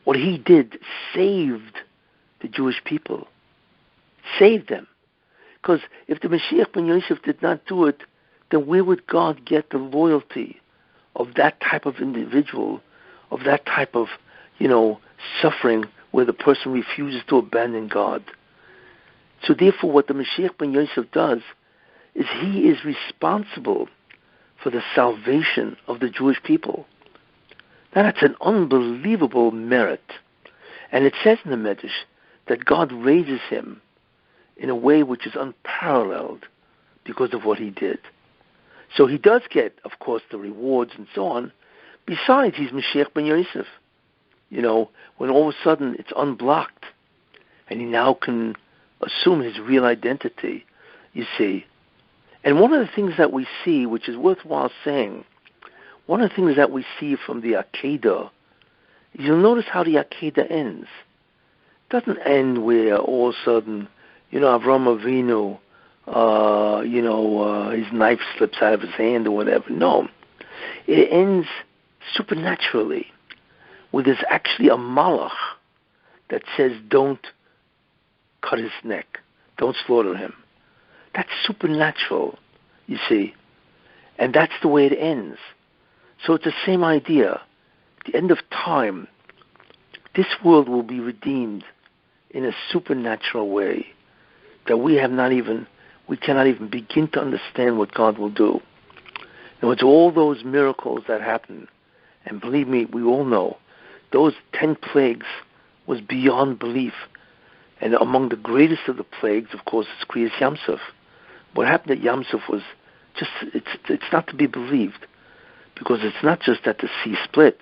what he did saved the Jewish people. Saved them. Because if the Mashiach ben Yosef did not do it, then where would God get the loyalty of that type of individual, of that type of, suffering where the person refuses to abandon God? So therefore what the Mashiach ben Yosef does is he is responsible for the salvation of the Jewish people. Now that's an unbelievable merit. And it says in the Medrash that God raises him in a way which is unparalleled because of what he did. So he does get, of course, the rewards and so on. Besides, he's Mashiach ben Yosef. When all of a sudden it's unblocked and he now can assume his real identity, you see. And one of the things that we see, which is worthwhile saying, one of the things that we see from the Akedah, you'll notice how the Akedah ends. It doesn't end where all of a sudden, Avram Avinu, his knife slips out of his hand or whatever. No. It ends supernaturally, where there's actually a malach that says, don't cut his neck, don't slaughter him. That's supernatural, you see. And that's the way it ends. So it's the same idea. At the end of time, this world will be redeemed in a supernatural way that we cannot even begin to understand what God will do. And it's all those miracles that happen. And believe me, we all know, those 10 plagues was beyond belief. And among the greatest of the plagues, of course, is Kriyas Yosef. What happened at Yosef was just, it's not to be believed. Because it's not just that the sea split.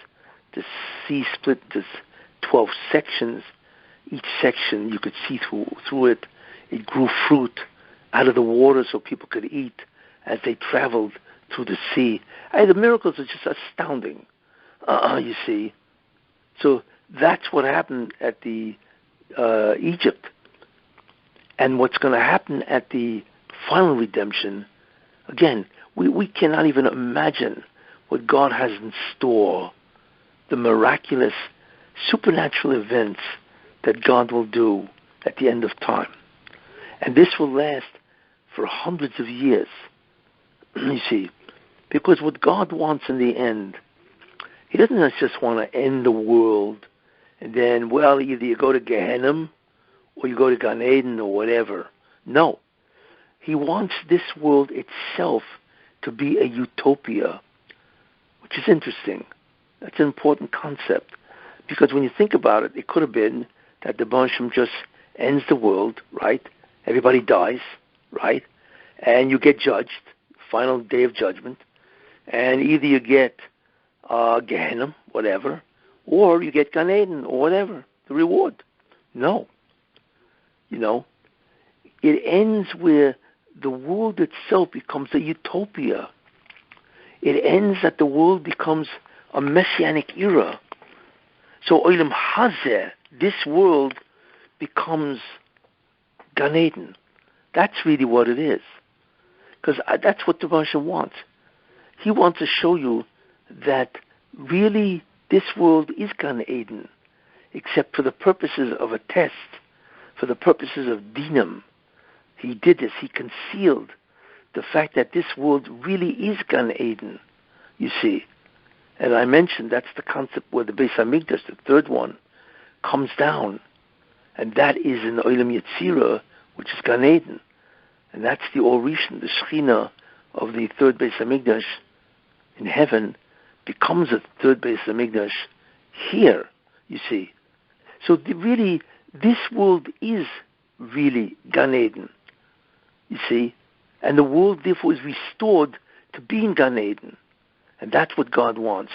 The sea split, there's 12 sections. Each section, you could see through it. It grew fruit out of the water so people could eat as they traveled through the sea. The miracles are just astounding, you see. So that's what happened at the Egypt. And what's going to happen at the final redemption, again, we cannot even imagine what God has in store, the miraculous, supernatural events that God will do at the end of time. And this will last for hundreds of years, you see, because what God wants in the end, he doesn't just want to end the world and then, either you go to Gehenna or you go to Gan Eden or whatever. No. He wants this world itself to be a utopia, which is interesting. That's an important concept. Because when you think about it, it could have been that the Hashem just ends the world, right? Everybody dies, right? And you get judged, final day of judgment. And either you get Gehenna, whatever, or you get Gan Eden or whatever, the reward. No. It ends where the world itself becomes a utopia. It ends that the world becomes a messianic era. So Olam Hazeh, this world, becomes Gan Eden. That's really what it is. Because that's what the Hashem wants. He wants to show you that really this world is Gan Eden, except for the purposes of a test, for the purposes of dinam. He did this. He concealed the fact that this world really is Gan Eden, you see. And I mentioned that's the concept where the Beis HaMikdash, the third one, comes down. And that is in Olam Yetzirah, which is Gan Eden. And that's the Orishan, the Shekhinah of the third Beis HaMikdash in heaven becomes a third Beis HaMikdash here, you see. So really, this world is really Gan Eden, you see. And the world, therefore, is restored to being Gan Eden. And that's what God wants.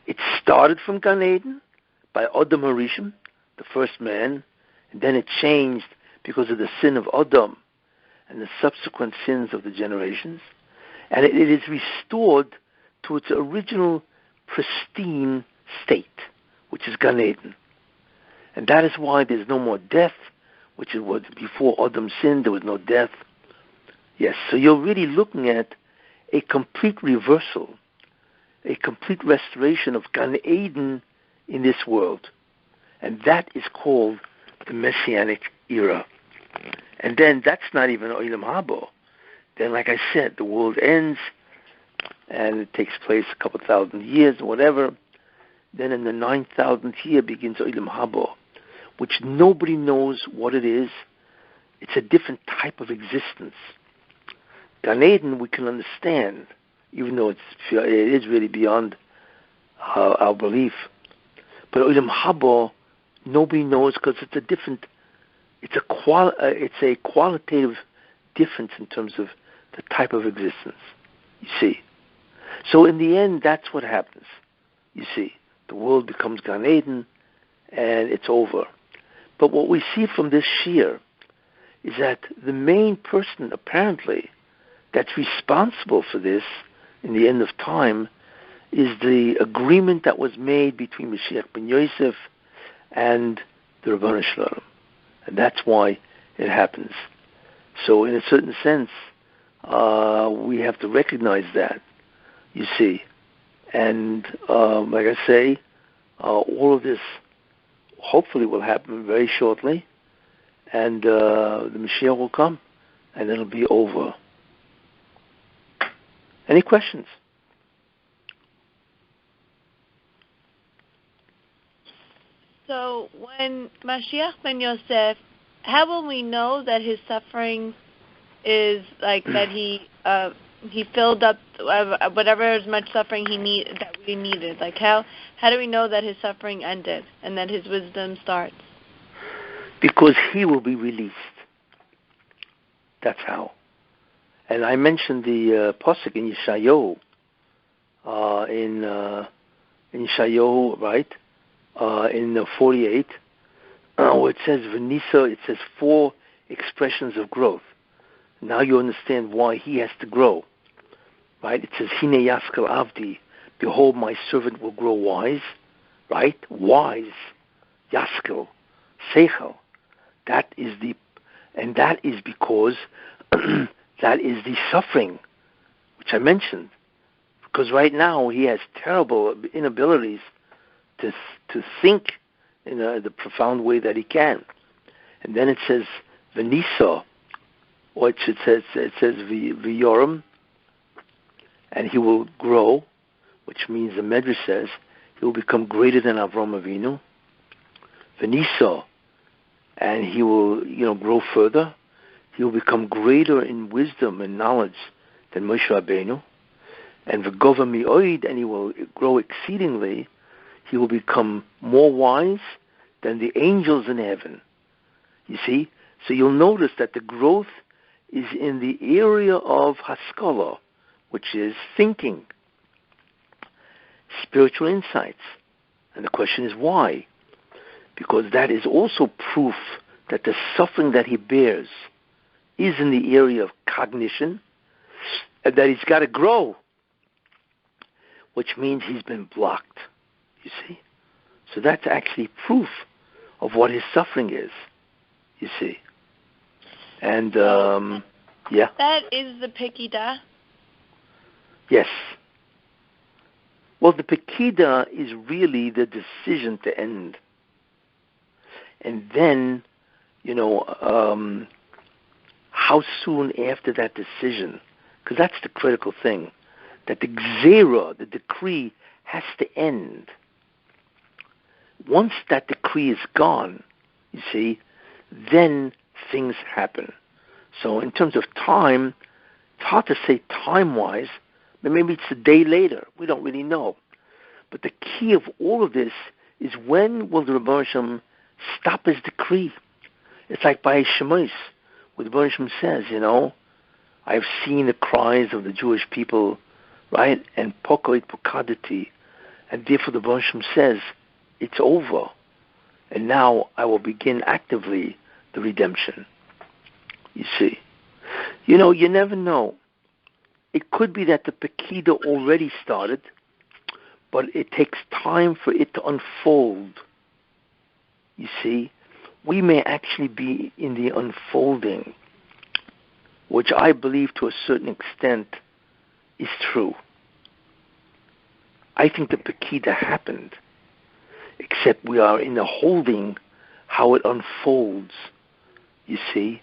It started from Gan Eden by Adam Harishon, the first man, and then it changed because of the sin of Adam and the subsequent sins of the generations. And it is restored to its original pristine state, which is Gan Eden. And that is why there's no more death, which is what before Adam sinned, there was no death. Yes, so you're really looking at a complete reversal, a complete restoration of Gan Eden in this world. And that is called the Messianic era. And then that's not even Olam Haba. Then, like I said, the world ends, and it takes place a couple 1,000 years or whatever. Then in the 9,000th year begins Olam Haba, which nobody knows what it is. It's a different type of existence. Gan Eden we can understand, even though it is really beyond our belief. But Olam Haba, nobody knows because it's a different. It's a qualitative difference in terms of the type of existence. You see. So in the end, that's what happens. You see, the world becomes Gan Eden, and it's over. But what we see from this Shiur is that the main person, apparently, that's responsible for this in the end of time is the agreement that was made between Mashiach ben Yosef and the Ribono Shel Olam. And that's why it happens. So in a certain sense, we have to recognize that, you see. And like I say, all of this hopefully will happen very shortly, and the Mashiach will come, and it'll be over. Any questions? So when Mashiach ben Yosef, how will we know that his suffering is like that he filled up whatever as much suffering that we needed? Like how do we know that his suffering ended and that his wisdom starts? Because he will be released. That's how. And I mentioned the pasuk in Yeshayahu, in Yeshayahu, right? In 48, where it says Venisa, it says 4 expressions of growth. Now you understand why he has to grow, right? It says Hine Yaskel Avdi, behold, my servant will grow wise, right? Wise, Yaskel, Seichel. That is because that is the suffering, which I mentioned. Because right now he has terrible inabilities to think in the profound way that he can. And then it says Venisa, or it says V'yoram, and he will grow, which means the Medrash says he will become greater than Avram Avinu. Venisa, and he will grow further. He will become greater in wisdom and knowledge than Moshe Rabbeinu. And V'gova mi'oid, and he will grow exceedingly. He will become more wise than the angels in heaven. You see? So you'll notice that the growth is in the area of Haskalah, which is thinking, spiritual insights. And the question is why? Because that is also proof that the suffering that he bears is in the area of cognition, and that he's got to grow, which means he's been blocked. You see? So that's actually proof of what his suffering is. You see? And, yeah. That is the Akedah? Yes. Well, the Akedah is really the decision to end. And then, how soon after that decision, because that's the critical thing, that the gzera, the decree, has to end. Once that decree is gone, you see, then things happen. So in terms of time, it's hard to say time-wise, but maybe it's a day later. We don't really know. But the key of all of this is, when will the Rebbe Hashem stop his decree? It's like by Shemais, where the Rebbe Hashem says, I have seen the cries of the Jewish people, right? And pokoit pokadati. And therefore the Rebbe Hashem says, it's over. And now I will begin actively the redemption. You see. You never know. It could be that the Akedah already started, but it takes time for it to unfold. You see, we may actually be in the unfolding, which I believe to a certain extent is true. I think the Akedah happened, except we are in the holding how it unfolds, you see.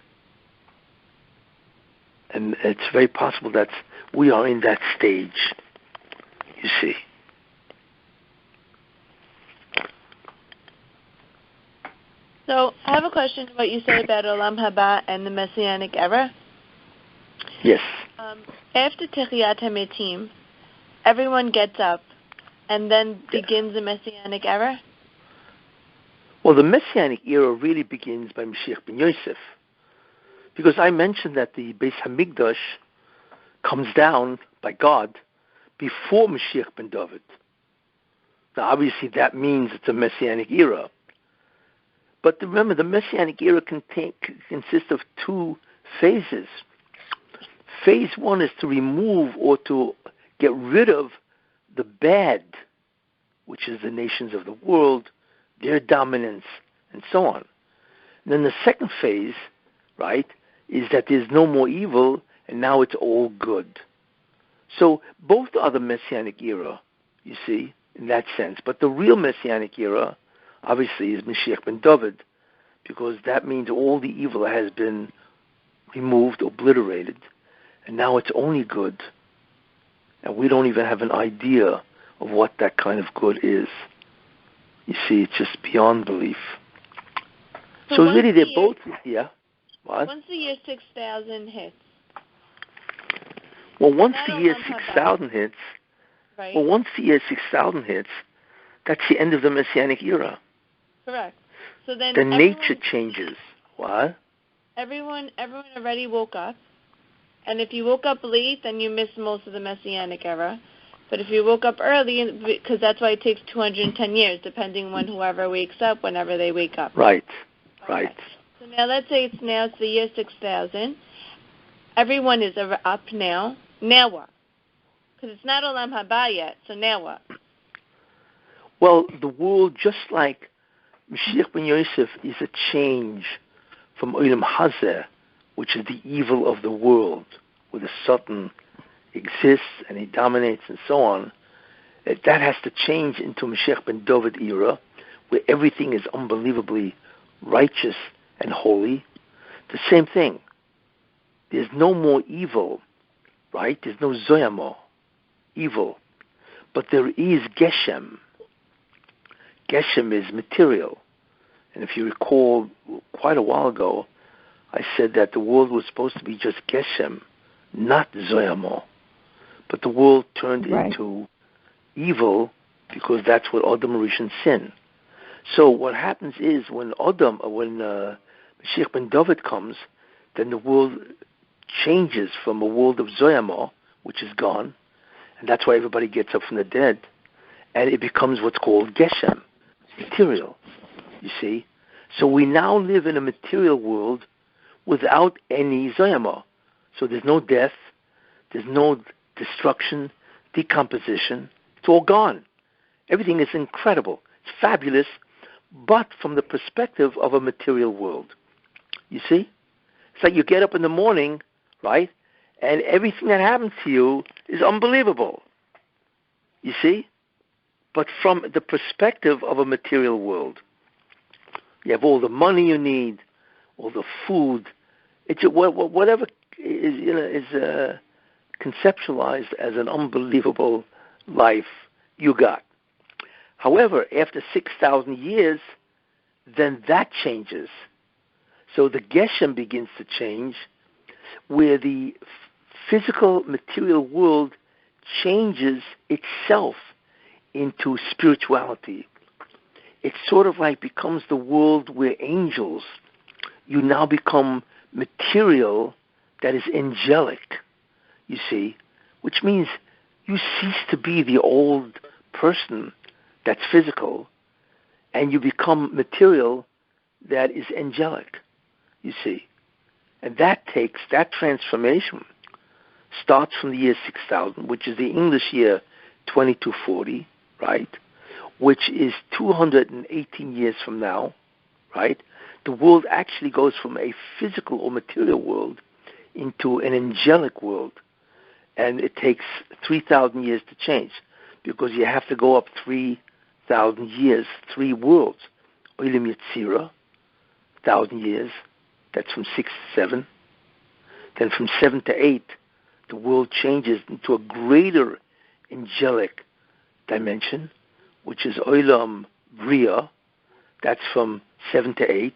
And it's very possible that we are in that stage, you see. So I have a question about what you said about Olam Haba and the Messianic era. Yes. After Techiyat HaMetim, everyone gets up and then begins the Messianic era? Well, the Messianic era really begins by Mashiach ben Yosef. Because I mentioned that the Beis Hamikdash comes down by God before Mashiach ben David. Now, obviously, that means it's a Messianic era. But remember, the Messianic era consists of two phases. Phase one is to remove or to get rid of the bad, which is the nations of the world, their dominance, and so on. And then the second phase, right, is that there's no more evil, and now it's all good. So both are the Messianic era, you see, in that sense. But the real Messianic era, obviously, is Mashiach ben David, because that means all the evil has been removed, obliterated, and now it's only good. And we don't even have an idea of what that kind of good is. You see, it's just beyond belief. So really, they're both, What? Once the year 6000 hits. Well, once the year 6000 hits, right. Once the year 6000 hits, that's the end of the Messianic era. Correct. So then the nature changes. What? Everyone already woke up. And if you woke up late, then you missed most of the Messianic era. But if you woke up early, because that's why it takes 210 years, depending on whoever wakes up, whenever they wake up. Right, okay. Right. So now let's say it's the year 6000. Everyone is up now. Now what? Because it's not Olam Haba yet, so now what? Well, the world, just like Mashiach ben Yosef, is a change from Olam Hazeh, which is the evil of the world, where the Satan exists and he dominates and so on. That has to change into Mashiach ben David era, where everything is unbelievably righteous and holy. The same thing. There's no more evil, right? There's no Zoyamo, evil. But there is Geshem. Geshem is material. And if you recall, quite a while ago, I said that the world was supposed to be just Geshem, not Zoyamo. But the world turned into evil because that's what Adam Rishon sin. So what happens is when Mashiach ben David comes, then the world changes from a world of Zoyamo, which is gone, and that's why everybody gets up from the dead, and it becomes what's called Geshem, material, you see. So we now live in a material world without any Zoyamo. So there's no death, there's no destruction, decomposition. It's all gone. Everything is incredible. It's fabulous, but from the perspective of a material world. You see? It's like you get up in the morning, right, and everything that happens to you is unbelievable. You see? But from the perspective of a material world. You have all the money you need, all the food, it's whatever is conceptualized as an unbelievable life you got. However, after 6,000 years, then that changes. So the Geshem begins to change, where the physical material world changes itself into spirituality. It sort of like becomes the world where angels, you now become material that is angelic, you see, which means you cease to be the old person that's physical, and you become material that is angelic, you see. And that transformation starts from the year 6000, which is the English year 2240, right? Which is 218 years from now, right? The world actually goes from a physical or material world into an angelic world. And it takes 3,000 years to change, because you have to go up 3,000 years, 3 worlds. Olam Yetzirah, 1,000 years, that's from 6 to 7. Then from 7 to 8, the world changes into a greater angelic dimension, which is Olam Bria, that's from 7 to 8.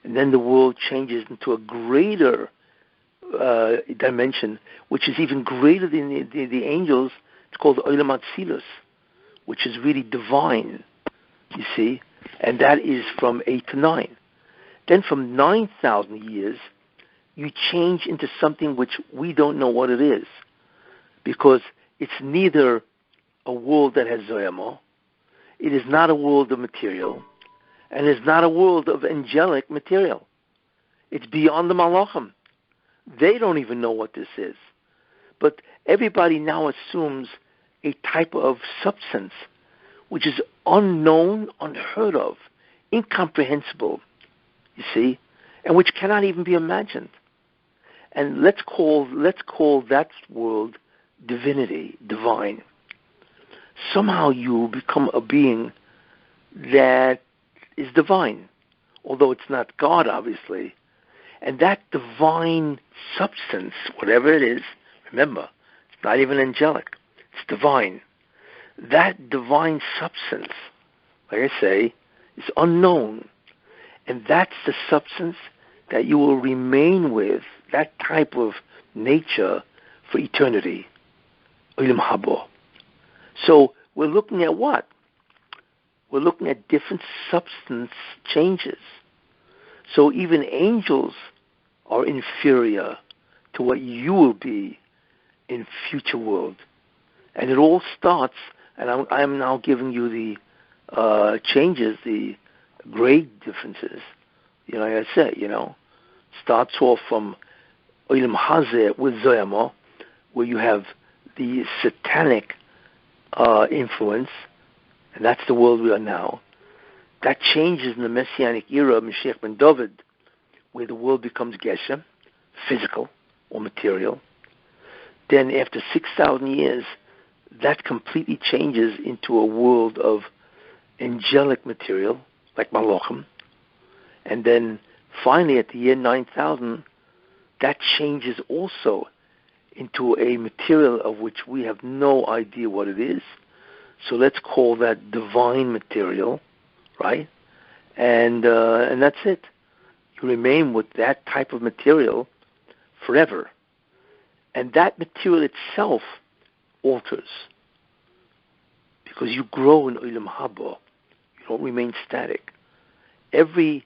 And then the world changes into a greater dimension, which is even greater than the angels. It's called Olam Atzilus, which is really divine, you see, and that is from 8 to 9. Then from 9,000 years, you change into something which we don't know what it is, because it's neither a world that has Zoyama, it is not a world of material, and it's not a world of angelic material. It's beyond the Malachim. They don't even know what this is. But everybody now assumes a type of substance which is unknown, unheard of, incomprehensible, you see, and which cannot even be imagined. And let's call that world divinity, divine. Somehow you become a being that is divine, although it's not God, obviously. And that divine substance, whatever it is, remember, it's not even angelic, it's divine. That divine substance, like I say, is unknown. And that's the substance that you will remain with, that type of nature, for eternity. Olam Haba. So we're looking at what? We're looking at different substance changes. So even angels are inferior to what you will be in future world. And it all starts, and I'm now giving you the changes, the grade differences. You know, like I said, starts off from Olam Hazeh with Zoyama, where you have the satanic influence, and that's the world we are now. That changes in the Messianic era of Mashiach ben David, where the world becomes Geshem, physical or material. Then after 6,000 years, that completely changes into a world of angelic material, like Malachim. And then finally at the year 9,000, that changes also into a material of which we have no idea what it is. So let's call that divine material, right? And that's it. You remain with that type of material forever. And that material itself alters, because you grow in Olam Haba. You don't remain static. Every,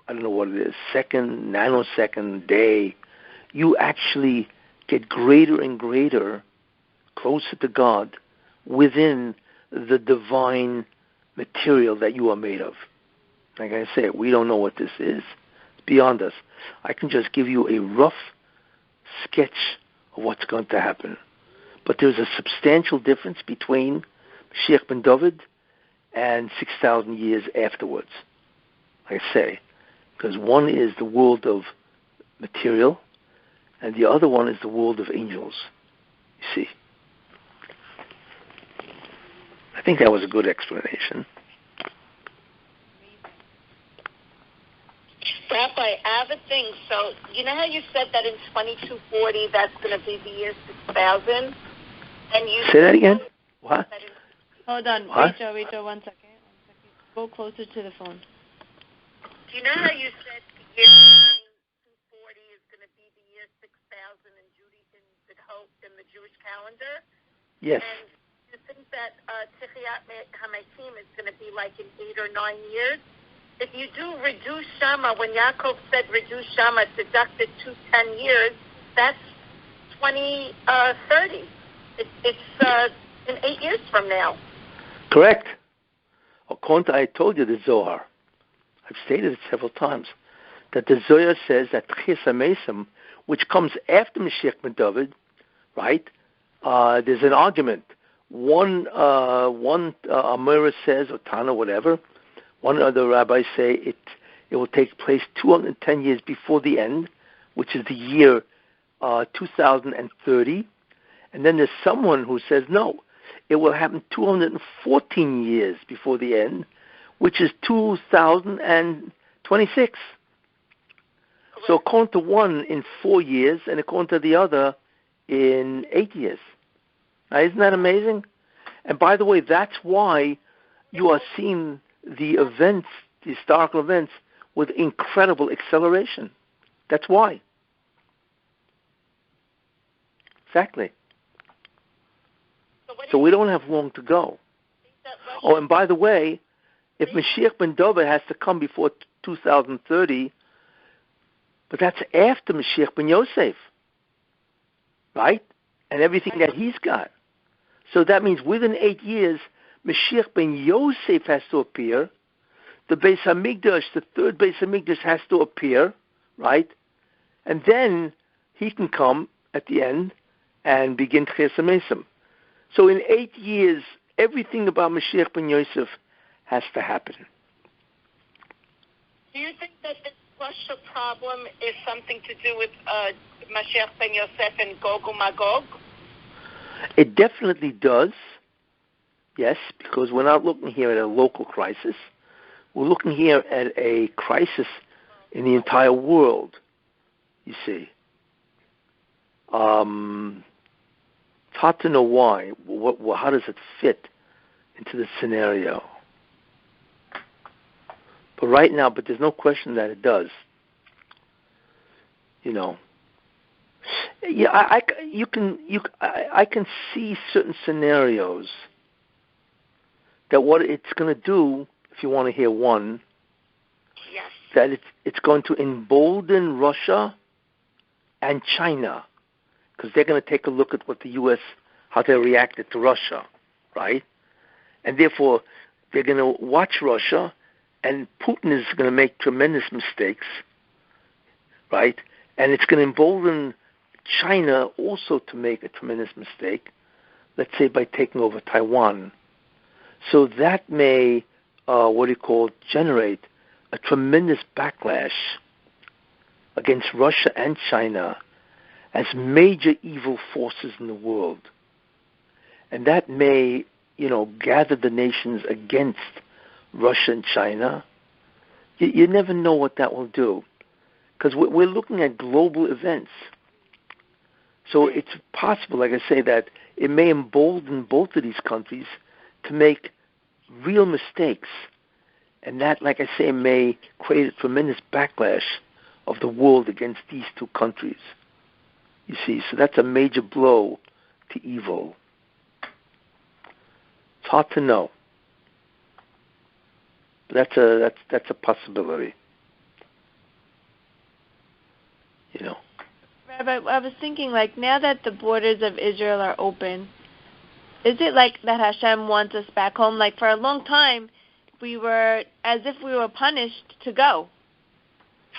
I don't know what it is, second, nanosecond, day, you actually get greater and greater, closer to God, within the divine material that you are made of. Like I said, we don't know what this is. It's beyond us. I can just give you a rough sketch of what's going to happen. But there's a substantial difference between Mashiach ben David and 6,000 years afterwards, like I say, because one is the world of material, and the other one is the world of angels. You see. I think that was a good explanation. Rabbi, I have a thing. So, you know how you said that in 2240 that's going to be the year 6000? And you say that again? What? Hold on. What? Rachel, 1 second. Go closer to the phone. Do you know how you said the year 2240 is going to be the year 6000 in the Jewish calendar? Yes. And you think that Tichiyat HaMetim is going to be like in 8 or 9 years? If you do reduce Shama, when Yaakov said reduce Shama, deducted 10 years, that's 2030. It's in 8 years from now. Correct. According to, I told you the Zohar. I've stated it several times, that the Zohar says that Chis HaMesim, which comes after Mashiach ben David, right? There's an argument. One Amira says, or Tana, whatever. One other rabbis say it will take place 210 years before the end, which is the year 2030. And then there's someone who says, no, it will happen 214 years before the end, which is 2026. So according to one, in 4 years, and according to the other, in 8 years. Now, isn't that amazing? And by the way, that's why you are seeing the events, the historical events, with incredible acceleration. That's why. Exactly. So we don't have long to go. Oh, and by the way, if Mashiach ben David has to come before 2030, but that's after Mashiach ben Yosef, right? And everything that he's got. So that means within 8 years, Mashiach ben Yosef has to appear. The Beis Hamikdash, the third Beis Hamikdash, has to appear, right? And then he can come at the end and begin Chesed Mesim. So in 8 years, everything about Mashiach ben Yosef has to happen. Do you think that this Russia problem is something to do with Mashiach ben Yosef and Gog and Magog? It definitely does, yes, because we're not looking here at a local crisis. We're looking here at a crisis in the entire world, you see. It's hard to know why. How does it fit into the scenario? But right now, but there's no question that it does. You know. Yeah, I can see certain scenarios that what it's going to do, if you want to hear one, yes, that it's going to embolden Russia and China, because they're going to take a look at what the U.S., how they reacted to Russia, right? And therefore, they're going to watch Russia, and Putin is going to make tremendous mistakes, right? And it's going to embolden China also to make a tremendous mistake, let's say by taking over Taiwan. So that may, generate a tremendous backlash against Russia and China as major evil forces in the world. And that may, gather the nations against Russia and China. You never know what that will do, because we're looking at global events. So it's possible, like I say, that it may embolden both of these countries to make real mistakes. And that, like I say, may create a tremendous backlash of the world against these two countries. You see, so that's a major blow to evil. It's hard to know. But that's a possibility. Rabbi, I was thinking, now that the borders of Israel are open, is it like that Hashem wants us back home? For a long time, we were as if we were punished to go.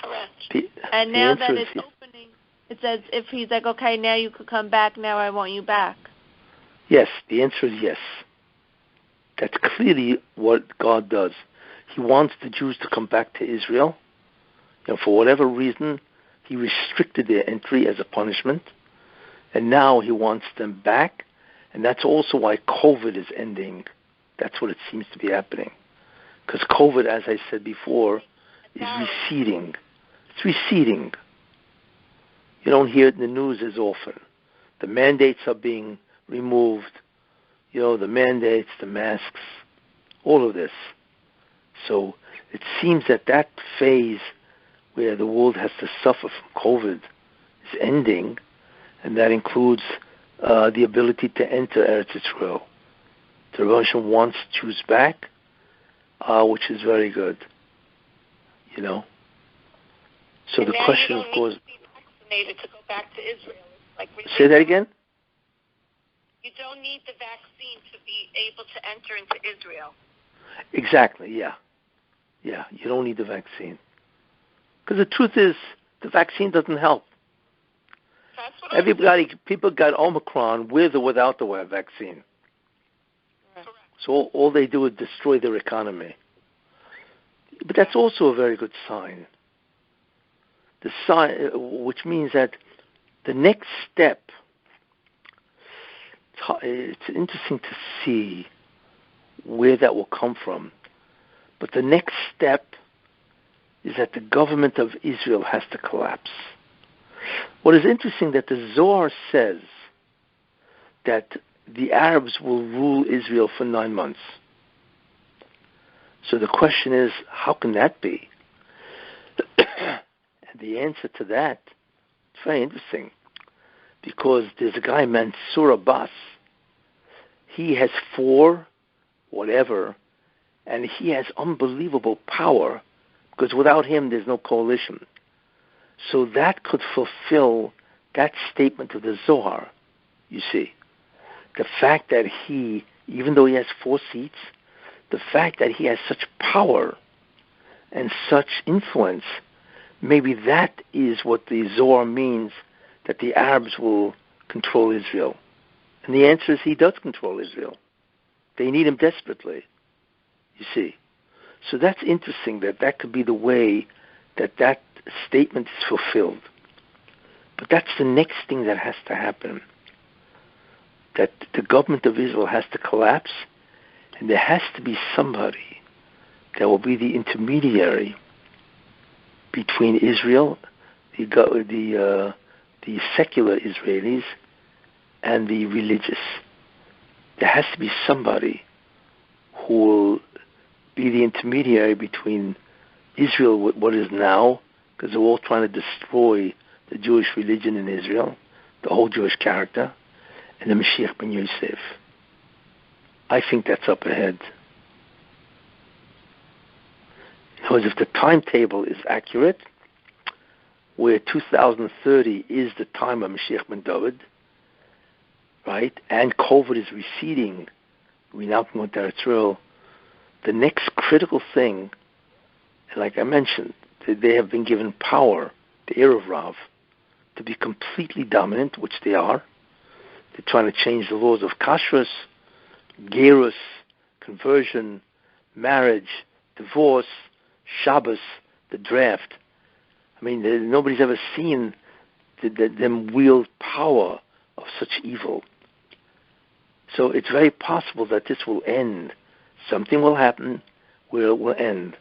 Correct. And now that it's opening, it's as if he's like, okay, now you could come back, now I want you back. Yes, the answer is yes. That's clearly what God does. He wants the Jews to come back to Israel, for whatever reason, He restricted their entry as a punishment, and now he wants them back, and that's also why COVID is ending. That's what it seems to be happening. Because COVID, as I said before, is receding. It's receding. You don't hear it in the news as often. The mandates are being removed. The mandates, the masks, all of this. So it seems that phase where the world has to suffer from COVID is ending, and that includes the ability to enter Eretz Israel. The Rebbe wants Jews back, which is very good. So the question, of course... vaccinated to go back to Israel. Say that again? You don't need the vaccine to be able to enter into Israel. Exactly, yeah. Yeah, you don't need the vaccine. Because the truth is, the vaccine doesn't help. That's what people got Omicron with or without the vaccine. Correct. So all they do is destroy their economy. But that's also a very good sign. The sign, which means that the next step, it's interesting to see where that will come from. But the next step is that the government of Israel has to collapse. What is interesting that the Zohar says that the Arabs will rule Israel for 9 months. So the question is, how can that be? And the answer to that, it's very interesting, because there's a guy, Mansour Abbas. He has 4, whatever, and he has unbelievable power, because without him there's no coalition. So that could fulfill that statement of the Zohar, you see. The fact that he, even though he has 4 seats, the fact that he has such power and such influence, maybe that is what the Zohar means, that the Arabs will control Israel. And the answer is he does control Israel. They need him desperately, you see. So that's interesting, that could be the way that statement is fulfilled. But that's the next thing that has to happen, that the government of Israel has to collapse, and there has to be somebody that will be the intermediary between Israel, the secular Israelis, and the religious. There has to be somebody who will be the intermediary between Israel, what is now, because they're all trying to destroy the Jewish religion in Israel, the whole Jewish character, and the Mashiach ben Yosef. I think that's up ahead. Because if the timetable is accurate, where 2030 is the time of Mashiach ben David, right, and COVID is receding, we now can go to Israel, the next critical thing, like I mentioned, they have been given power, the Erev Rav, to be completely dominant, which they are. They're trying to change the laws of kashrus, gerus, conversion, marriage, divorce, Shabbos, the draft. I mean, nobody's ever seen them wield power of such evil. So it's very possible that this will end. Something will happen where it will end.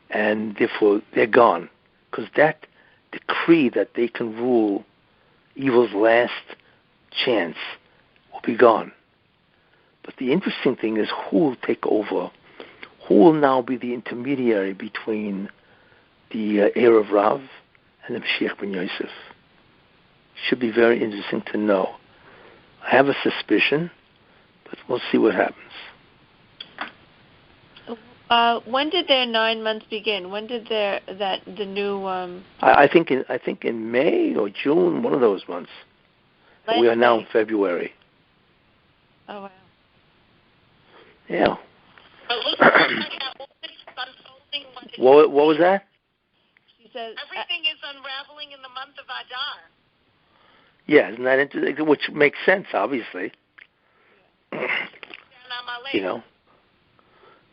And therefore, they're gone. Because that decree that they can rule evil's last chance will be gone. But the interesting thing is who will take over? Who will now be the intermediary between the Erev Rav and the Mashiach ben Yosef? Should be very interesting to know. I have a suspicion, but we'll see what happens. When did their 9 months begin? When did the new? I think in May or June, one of those months. We are now in February. Oh wow. Yeah. But look at how it's unfolding. What was that? She says everything is unraveling in the month of Adar. Yeah, isn't that interesting? Which makes sense, obviously.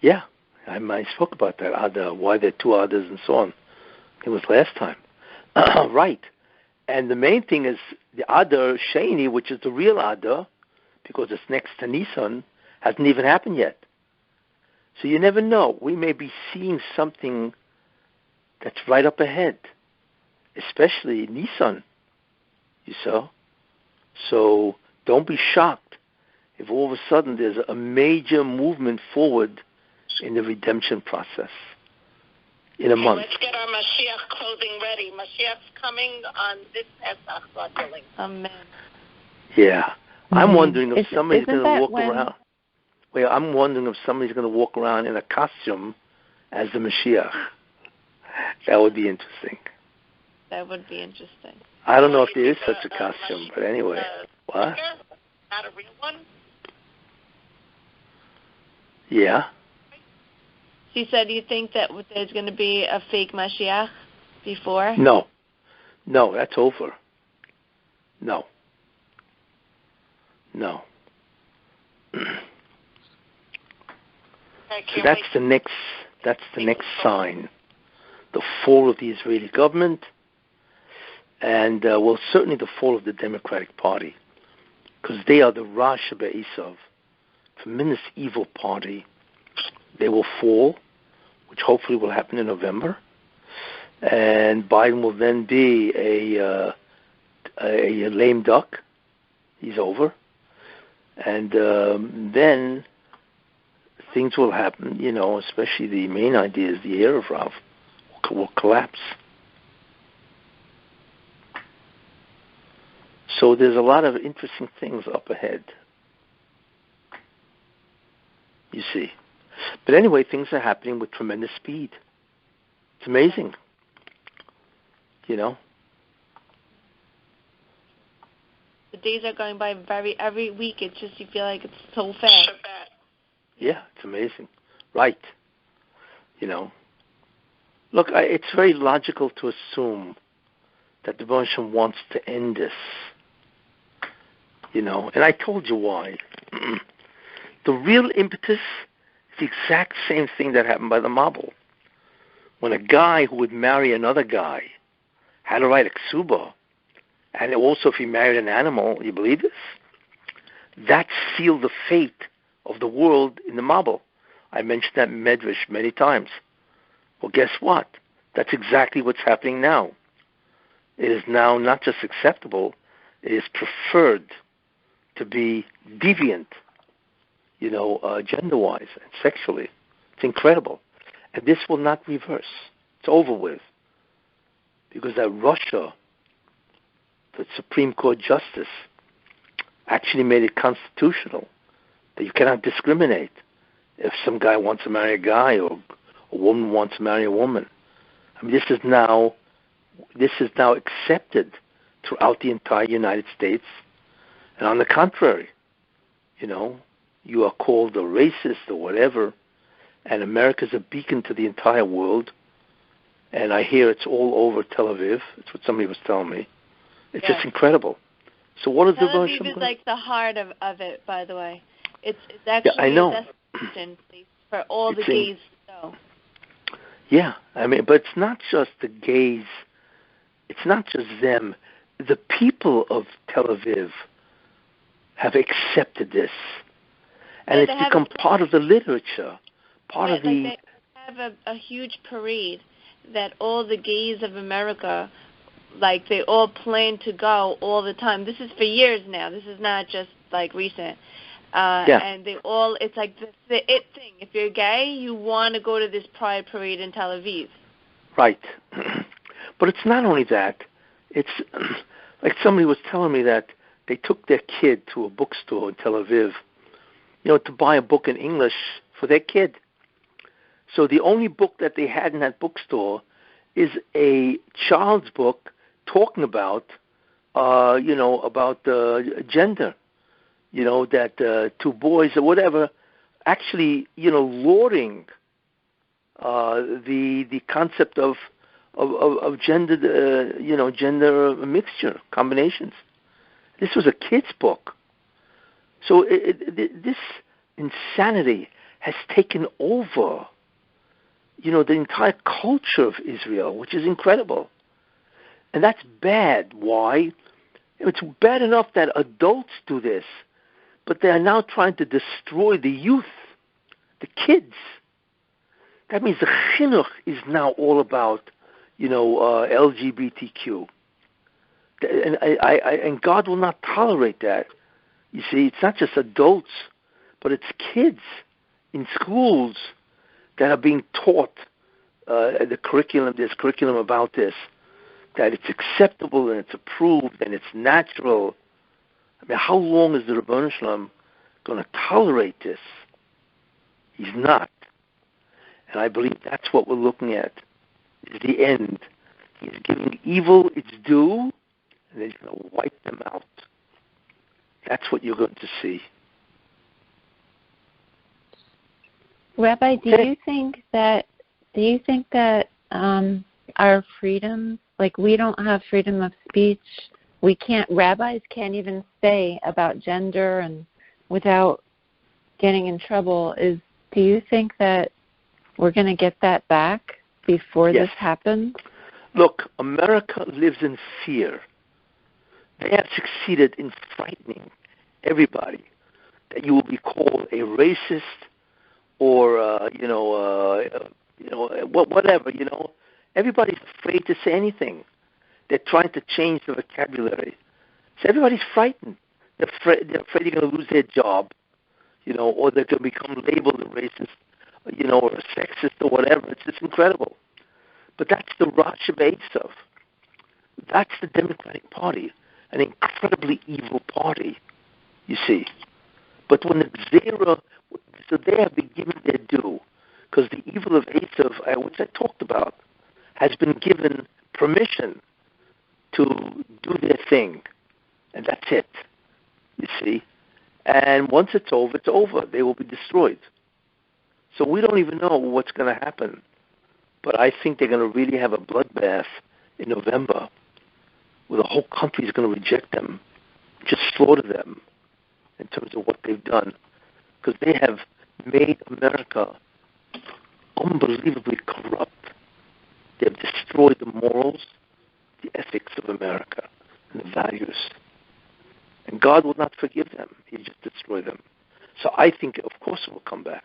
Yeah, I spoke about that Adar, why there are 2 Adars and so on. It was last time. Right. And the main thing is the Adar Sheni, which is the real Adar, because it's next to Nisan, hasn't even happened yet. So you never know. We may be seeing something that's right up ahead, especially Nisan, you saw. So don't be shocked if all of a sudden there's a major movement forward in the redemption process in a month. Let's get our Mashiach clothing ready. Mashiach's coming on this Pesach, God willing. Amen. Yeah. I'm wondering if somebody's going to walk when... around. Well, I'm wondering if somebody's going to walk around in a costume as the Mashiach. That would be interesting. That would be interesting. I don't know if there is such a costume, but anyway. What? Not a real one? Yeah. She said, do you think that there's going to be a fake Mashiach before? No. No, that's over. No. No. So that's the next sign. The fall of the Israeli government, and certainly the fall of the Democratic Party, because they are the Rasha Be'esav, tremendous evil party. They will fall, which hopefully will happen in November, and Biden will then be a lame duck. He's over, and then things will happen. Especially the main idea is the Erev Rav will collapse. So there's a lot of interesting things up ahead, you see. But anyway, things are happening with tremendous speed. It's amazing, The days are going by every week. It's just, you feel like it's so fast. Yeah, it's amazing. Right. Look, it's very logical to assume that the Hashem wants to end this. And I told you why. The real impetus is the exact same thing that happened by the Mabul. When a guy who would marry another guy had to write a ksuba, and also if he married an animal, you believe this? That sealed the fate of the world in the Mabul. I mentioned that in Medrash many times. Well, guess what? That's exactly what's happening now. It is now not just acceptable, it is preferred to be deviant, gender-wise and sexually. It's incredible. And this will not reverse. It's over with. Because that Russia, the Supreme Court Justice, actually made it constitutional that you cannot discriminate if some guy wants to marry a guy or a woman wants to marry a woman. I mean, this is now accepted throughout the entire United States. And on the contrary, you are called a racist or whatever, and America's a beacon to the entire world. And I hear it's all over Tel Aviv. That's what somebody was telling me. It's just incredible. So what is the Tel Aviv is like the heart of it, by the way. It's actually I know. a destination place for all the gays to go. Yeah, I mean, but it's not just the gays. It's not just them. The people of Tel Aviv have accepted this. And it's become part of the literature, part of the... They have a huge parade that all the gays of America, they all plan to go all the time. This is for years now. This is not just, recent. And they all, it's like the it thing. If you're gay, you want to go to this pride parade in Tel Aviv. Right. But it's not only that. It's like somebody was telling me that they took their kid to a bookstore in Tel Aviv, to buy a book in English for their kid. So the only book that they had in that bookstore is a child's book talking about, about gender. That two boys or whatever, actually, lauding the concept of gender, gender mixture, combinations. This was a kid's book. So this insanity has taken over, the entire culture of Israel, which is incredible. And that's bad. Why? It's bad enough that adults do this, but they are now trying to destroy the youth, the kids. That means the chinuch is now all about, LGBTQ. And God will not tolerate that. You see, it's not just adults, but it's kids in schools that are being taught the curriculum. There's curriculum about this, that it's acceptable and it's approved and it's natural. I mean, how long is the Rebbeinu Shalom going to tolerate this? He's not. And I believe that's what we're looking at, is the end. He's giving evil its due, and he's going to wipe them out. That's what you're going to see. Rabbi, do you think that our freedom, like we don't have freedom of speech, rabbis can't even say about gender and without getting in trouble, do you think that we're going to get that back before this happens? Look, America lives in fear. They have succeeded in frightening everybody that you will be called a racist or, whatever, Everybody's afraid to say anything. They're trying to change the vocabulary. So everybody's frightened. They're afraid they're going to lose their job, or they're going to become labeled a racist, or a sexist or whatever. It's just incredible. But that's the Rosh of Yosef. That's the Democratic Party, an incredibly evil party, you see. But when the Gzera, so they have been given their due, because the evil of Yosef, which I talked about, has been given permission to do their thing. And that's it, you see. And once it's over. They will be destroyed. So we don't even know what's going to happen. But I think they're going to really have a bloodbath in November, where the whole country is going to reject them, just slaughter them in terms of what they've done. Because they have made America unbelievably corrupt. They've destroyed the morals, the ethics of America, and the values. And God will not forgive them. He'll just destroy them. So I think, of course, it will come back.